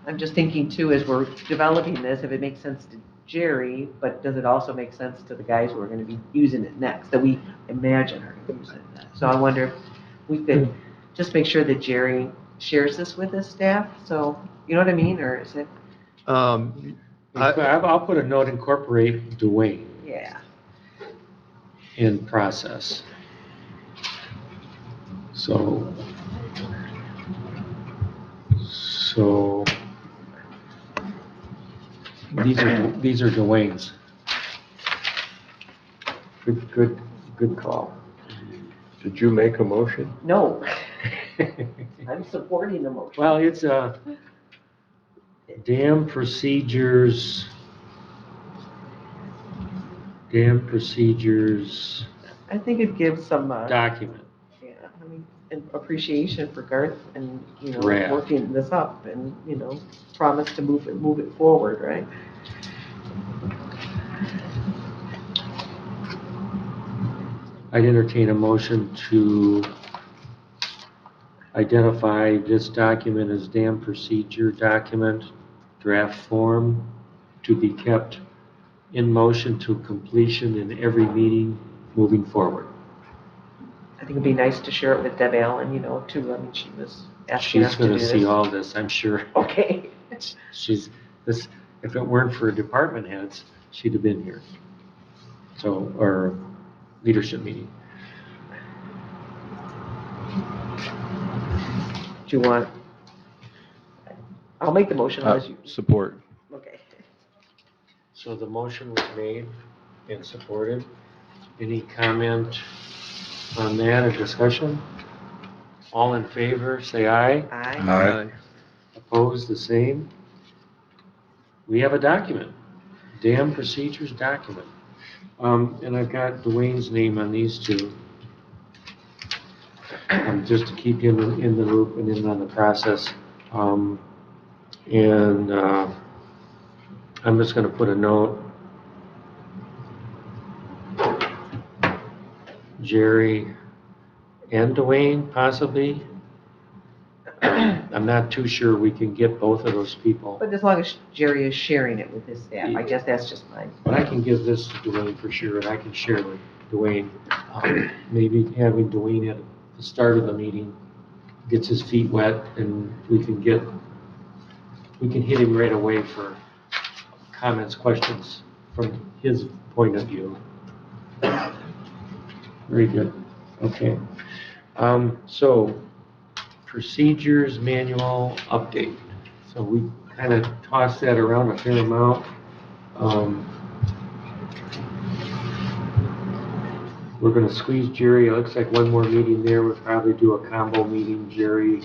I'm just thinking too, as we're developing this, if it makes sense to Jerry, but does it also make sense to the guys who are gonna be using it next, that we imagine are gonna use it next? So I wonder if we could just make sure that Jerry shares this with his staff, so, you know what I mean, or is it, I'll put a note, incorporate Dwayne yeah. in process. So these are Dwayne's. Good call. Did you make a motion? No, I'm supporting the motion. Well, it's dam procedures I think it gives some, document. yeah, I mean, and appreciation for Garth and, you know, Draft. working this up and, you know, promise to move it forward, right? I'd entertain a motion to identify this document as dam procedure document, draft form, to be kept in motion to completion in every meeting moving forward. I think it'd be nice to share it with Deb Allen, you know, too. I mean, she was asking us She's to do gonna this. see all this, I'm sure. Okay. She's, this, if it weren't for department heads, she'd have been here. So, or leadership meeting. Do you want, I'll make the motion unless you, Support. okay. So the motion was made and supported. Any comment on that or discussion? All in favor, say aye. Aye. Opposed, the same. We have a document, dam procedures document. And I've got Dwayne's name on these two. Just to keep him in the loop and in on the process. I'm just gonna put a note. Jerry and Dwayne, possibly. I'm not too sure we can get both of those people. But as long as Jerry is sharing it with his staff, I guess that's just mine. But I can give this to Dwayne for sure, and I can share with Dwayne. Maybe having Dwayne at the start of the meeting gets his feet wet, and we can hit him right away for comments, questions from his point of view. Very good. Okay. So procedures manual update. So we kind of tossed that around a fair amount. We're going to squeeze Jerry. It looks like one more meeting there. We'll probably do a combo meeting, Jerry,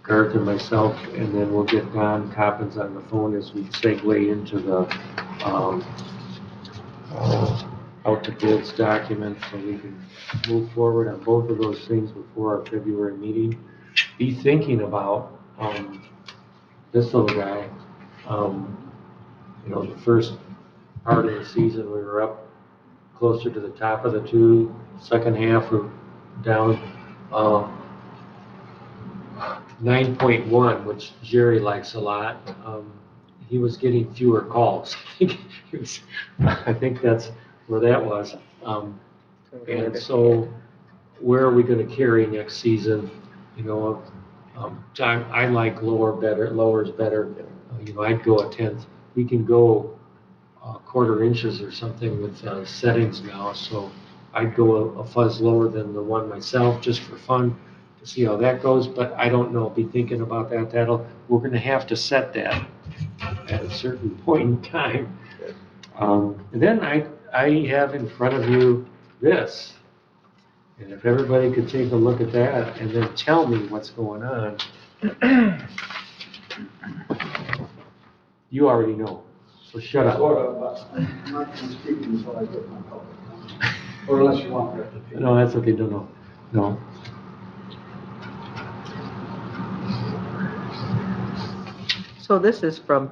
Garth, and myself, and then we'll get Don Coppins on the phone as we segue into the out to bids document, so we can move forward on both of those things before our February meeting. Be thinking about this little guy. You know, the first part of the season, we were up closer to the top of the two. Second half, we're down 9.1, which Jerry likes a lot. He was getting fewer calls. I think that's where that was. And so where are we going to carry next season? You know, I like lower's better. You know, I'd go a tenth. We can go quarter inches or something with settings now, so I'd go a fuzz lower than the one myself just for fun to see how that goes, but I don't know, be thinking about that. We're going to have to set that at a certain point in time. And then I have in front of you this, and if everybody could take a look at that and then tell me what's going on. You already know, so shut up. I'm not going to speak until I get my public comment. Or unless you want me to. No, that's okay, no. So this is from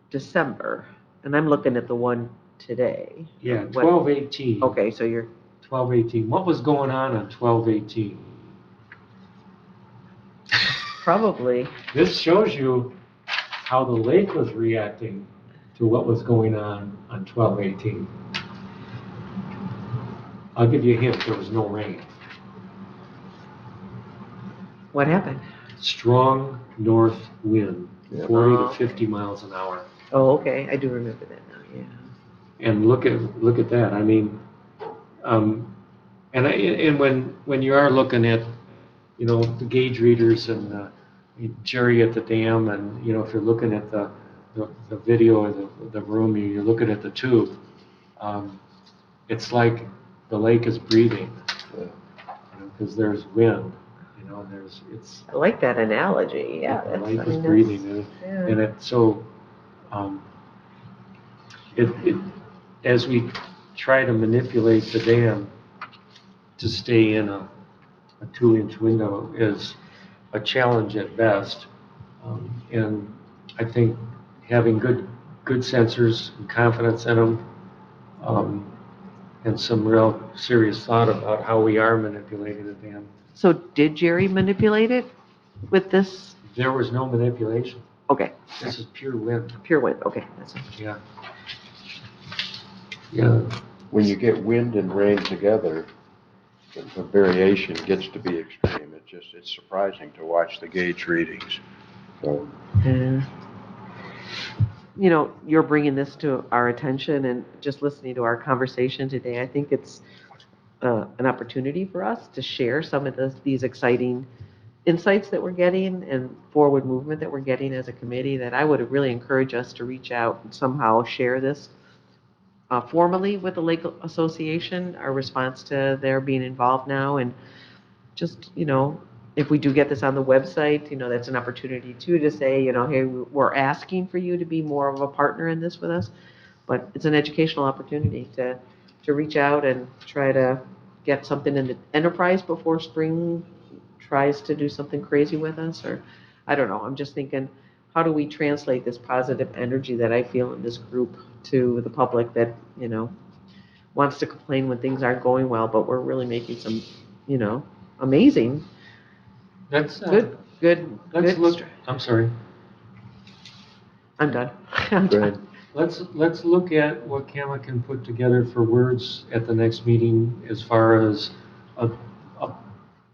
December, and I'm looking at the one today. Yeah, What- 12/18. Okay, so you're, 12/18. What was going on 12/18? probably, This shows you how the lake was reacting to what was going on 12/18. I'll give you a hint, there was no rain. What happened? Strong north wind, Yeah. 40 Oh. to 50 miles an hour. Oh, okay, I do remember that now, yeah. And look at that. I mean, and when you are looking at, the gauge readers and Jerry at the dam, and if you're looking at the video of the room, you're looking at the tube. It's like the lake is breathing, Yeah. because there's wind. It's I like that analogy, yeah. the that's- lake I is mean, that's- breathing, yeah. and it's so. It as we try to manipulate the dam to stay in a 2-inch window is a challenge at best. And I think having good sensors and confidence in them, and some real serious thought about how we are manipulating the dam. So did Jerry manipulate it with this? There was no manipulation. Okay, This is pure wind. pure wind, okay. That's Yeah. Yeah. When you get wind and rain together, the variation gets to be extreme. It's surprising to watch the gauge readings. So, Yeah. You're bringing this to our attention and just listening to our conversation today, I think it's an opportunity for us to share some of these exciting insights that we're getting and forward movement that we're getting as a committee, that I would really encourage us to reach out and somehow share this formally with the Lake Association, our response to their being involved now. And just, if we do get this on the website, that's an opportunity too to say, hey, we're asking for you to be more of a partner in this with us. But it's an educational opportunity to reach out and try to get something in the enterprise before spring tries to do something crazy with us. Or I don't know, I'm just thinking, how do we translate this positive energy that I feel in this group to the public that, wants to complain when things aren't going well, but we're really making some, amazing, Let's good. look. I'm sorry. I'm done. go ahead. Let's look at what Kama can put together for words at the next meeting as far as a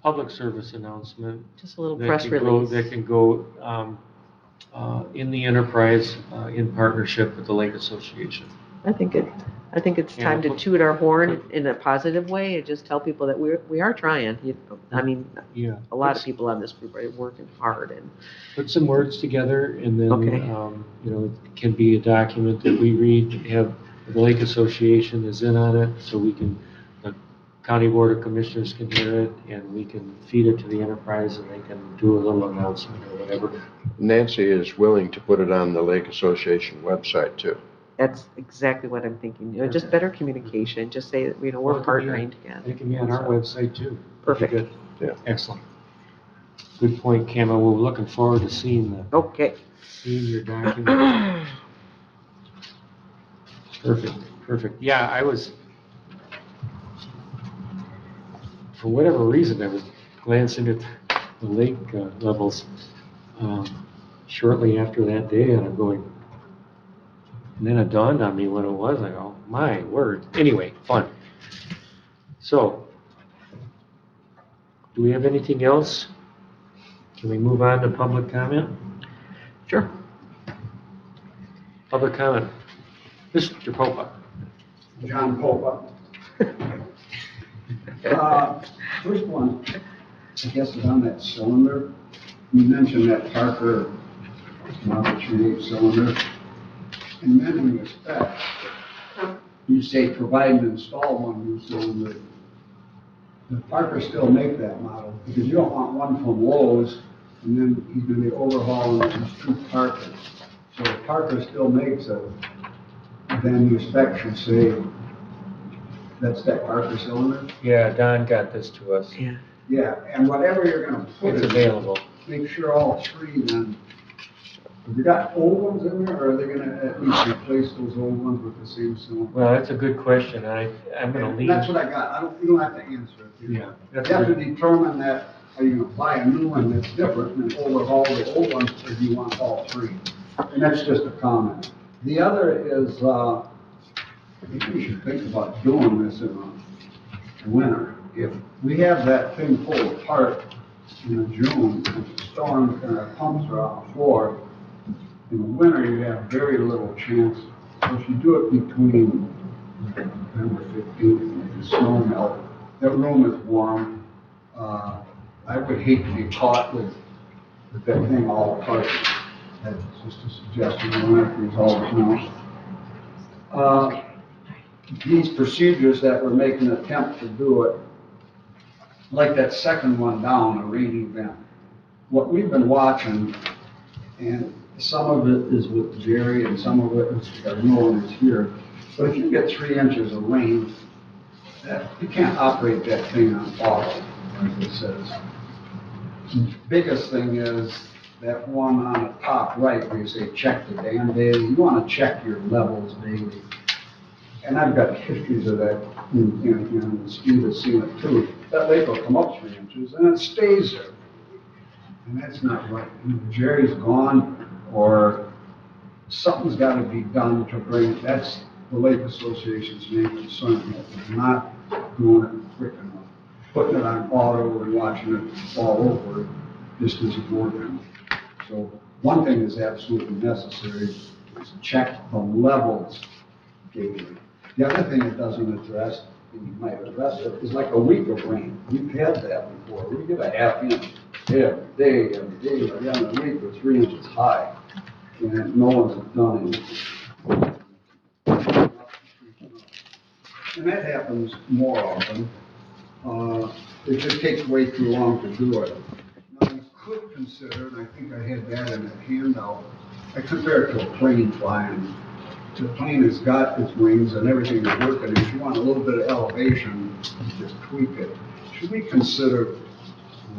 public service announcement. Just a little that press can go- release. That can go in the enterprise in partnership with the Lake Association. I think it's time to toot our horn in a positive way and just tell people that we are trying. I mean, Yeah. a lot of people on this group are working hard and. Put some words together and then, Okay. It can be a document that we read, have the Lake Association is in on it, so the County Board of Commissioners can hear it, and we can feed it to the enterprise, and they can do a little announcement or whatever. Nancy is willing to put it on the Lake Association website too. That's exactly what I'm thinking. Just better communication. Just say that, we're Well, it could be partnering on- together. It can be on our So, website too. Perfect. Good. Yeah. Excellent. Good point, Kama. We're looking forward to seeing Okay. your document. Perfect. Yeah, for whatever reason, I was glancing at the lake levels shortly after that day, and I'm going, and then it dawned on me what it was. I go, my word. Anyway, fun. So, do we have anything else? Can we move on to public comment? Sure. Public comment. Mr. Popa. John Popa. First one, I guess, is on that cylinder. You mentioned that Parker Model 38 cylinder. And then in the spec, you say provide and install one new cylinder. Does Parker still make that model? Because you don't want one from Lowe's, and then he's gonna be overhauling these two Parkers. So if Parker still makes it, then your spec should say, that's that Parker cylinder? Yeah, Don got this to us. Yeah. Yeah, and whatever you're gonna put It's in, available. make sure all three then, have you got old ones in there, or are they gonna at least replace those old ones with the same cylinder? Well, that's a good question. I'm gonna And lean. that's what I got, you don't have to answer it. You Yeah. that's have a to good- determine that, are you gonna buy a new one that's different and overhaul the old ones, or do you want all three? And that's just a comment. The other is, maybe we should think about doing this in the winter. If we have that thing pulled apart in June, and the storm and our pumps are on the floor, in the winter you have very little chance. So if you do it between November 15th and the snow melt, that room is warm. I would hate to be caught with that thing all apart. That's just a suggestion. I don't have to resolve it now. These procedures that we're making an attempt to do it, like that second one down, a rain event. What we've been watching, and some of it is with Jerry and some of it is, no one is here, but if you get 3 inches of rain, you can't operate that thing on auto, like it says. The biggest thing is that one on the top right where you say check the dam daily. You want to check your levels daily. And I've got histories of that, and Steve has seen it too. That lake will come up 3 inches and it stays there. And that's not right. Jerry's gone, or something's got to be done to bring, that's the Lake Association's main concern. It's not doing it quick enough. Putting it on auto and watching it fall over just isn't working. So one thing is absolutely necessary is check the levels daily. The other thing it doesn't address, and you might address it, is like a week of rain. We've had that before. We get a half inch every day, and then a week with 3 inches high, and no one's done anything. And that happens more often. It just takes way too long to do it. Now, you could consider, and I think I had that in a handout, I compare it to a plane flying. The plane has got its wings and everything is working. If you want a little bit of elevation, you just tweak it. Should we consider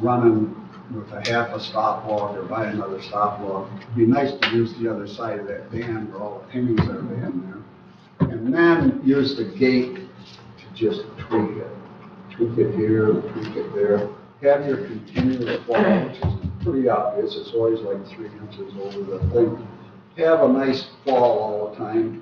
running with a half a stop log or buy another stop log? It'd be nice to use the other side of that dam where all the pennies are in there. And then use the gate to just tweak it. Tweak it here, tweak it there. Have your continuous fall, which is pretty obvious. It's always like 3 inches over the thing. Have a nice fall all the time,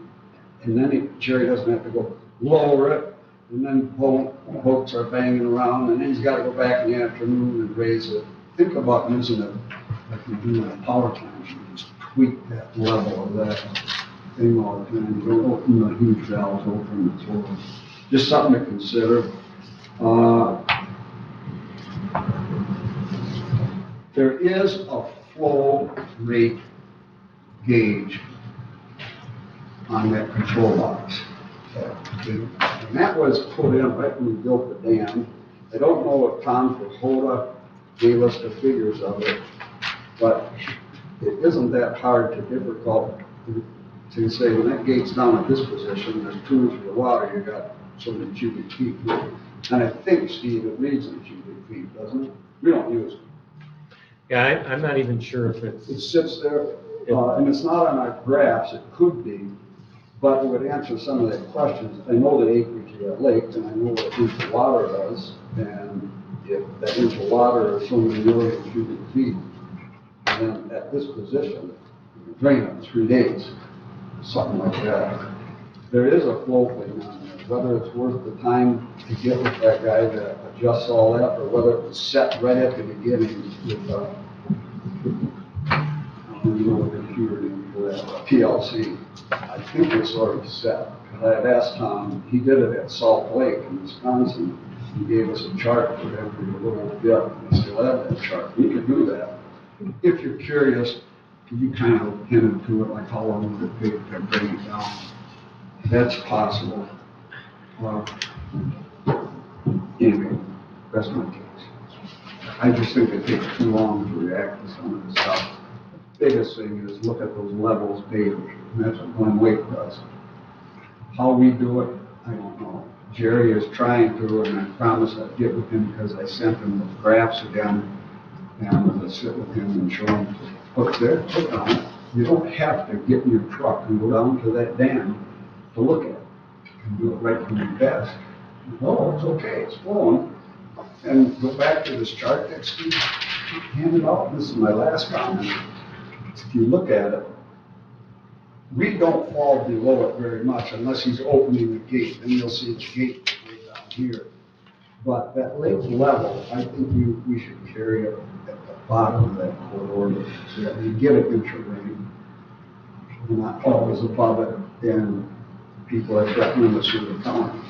and then Jerry doesn't have to go lower it, and then boats are banging around, and then he's got to go back in the afternoon and raise it. Think about using it like you do in a power plant. You just tweak that level of that thing all the time. You don't open the huge valves open and so on. Just something to consider. There is a flow rate gauge on that control box. And that was put in right when we built the dam. I don't know if Tom Kohoda gave us the figures of it, but it isn't that hard to difficult to say when that gate's down at this position, there's 2 inches of water, you got so many cubic feet. And I think, Steve, it reads in cubic feet, doesn't it? We don't use it. Yeah, I'm not even sure if It it's, sits there, and it's not on our graphs, it could be, but it would answer some of the questions. I know the acreage of that lake, and I know what an inch of water does, and if that inch of water is so many million cubic feet, and then at this position, you can drain it in 3 days, something like that. There is a flow thing on there, whether it's worth the time to get with that guy that adjusts all that, or whether it was set right at the beginning with, the computer name for that, PLC. I think it's already set. And I had asked Tom, he did it at Salt Lake in Wisconsin. He gave us a chart for every little bit. We still have that chart. We could do that. If you're curious, you kind of hinted to it, like how long would it take to bring it down? That's possible. Anyway, that's my case. I just think it takes too long to react to some of this stuff. Biggest thing is look at those levels daily, and that's what Glenn Wake does. How we do it, I don't know. Jerry is trying to, and I promised I'd get with him because I sent him the graphs again, and I'm going to sit with him and show him, look there, look on it. You don't have to get in your truck and go down to that dam to look at it. You can do it right from your desk. Oh, it's okay, it's flowing. And go back to this chart that Steve handed out. This is my last comment. If you look at it, we don't fall below it very much unless he's opening the gate, then you'll see the gate right down here. But that lake level, I think we should carry it at the bottom of that corridor so that we get an inch of rain. We're not always above it, and people are threatening us with the county.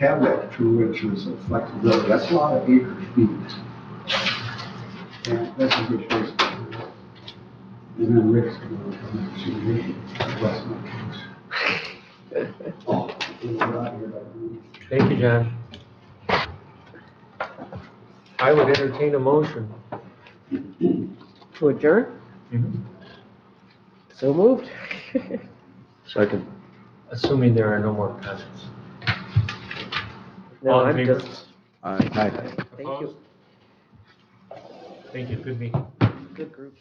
Have that 2 inches of flexibility, that's a lot of acre feet. And that's a good place to do it. And then Rick's going to come and see me, that's my case. Oh, we're out here like we- Thank you, John. I would entertain a motion. To adjourn? So moved. Second. Assuming there are no more comments. No, All in I'm favor? just, Aye. thank you. Opposed? Thank you, good meeting. Good group.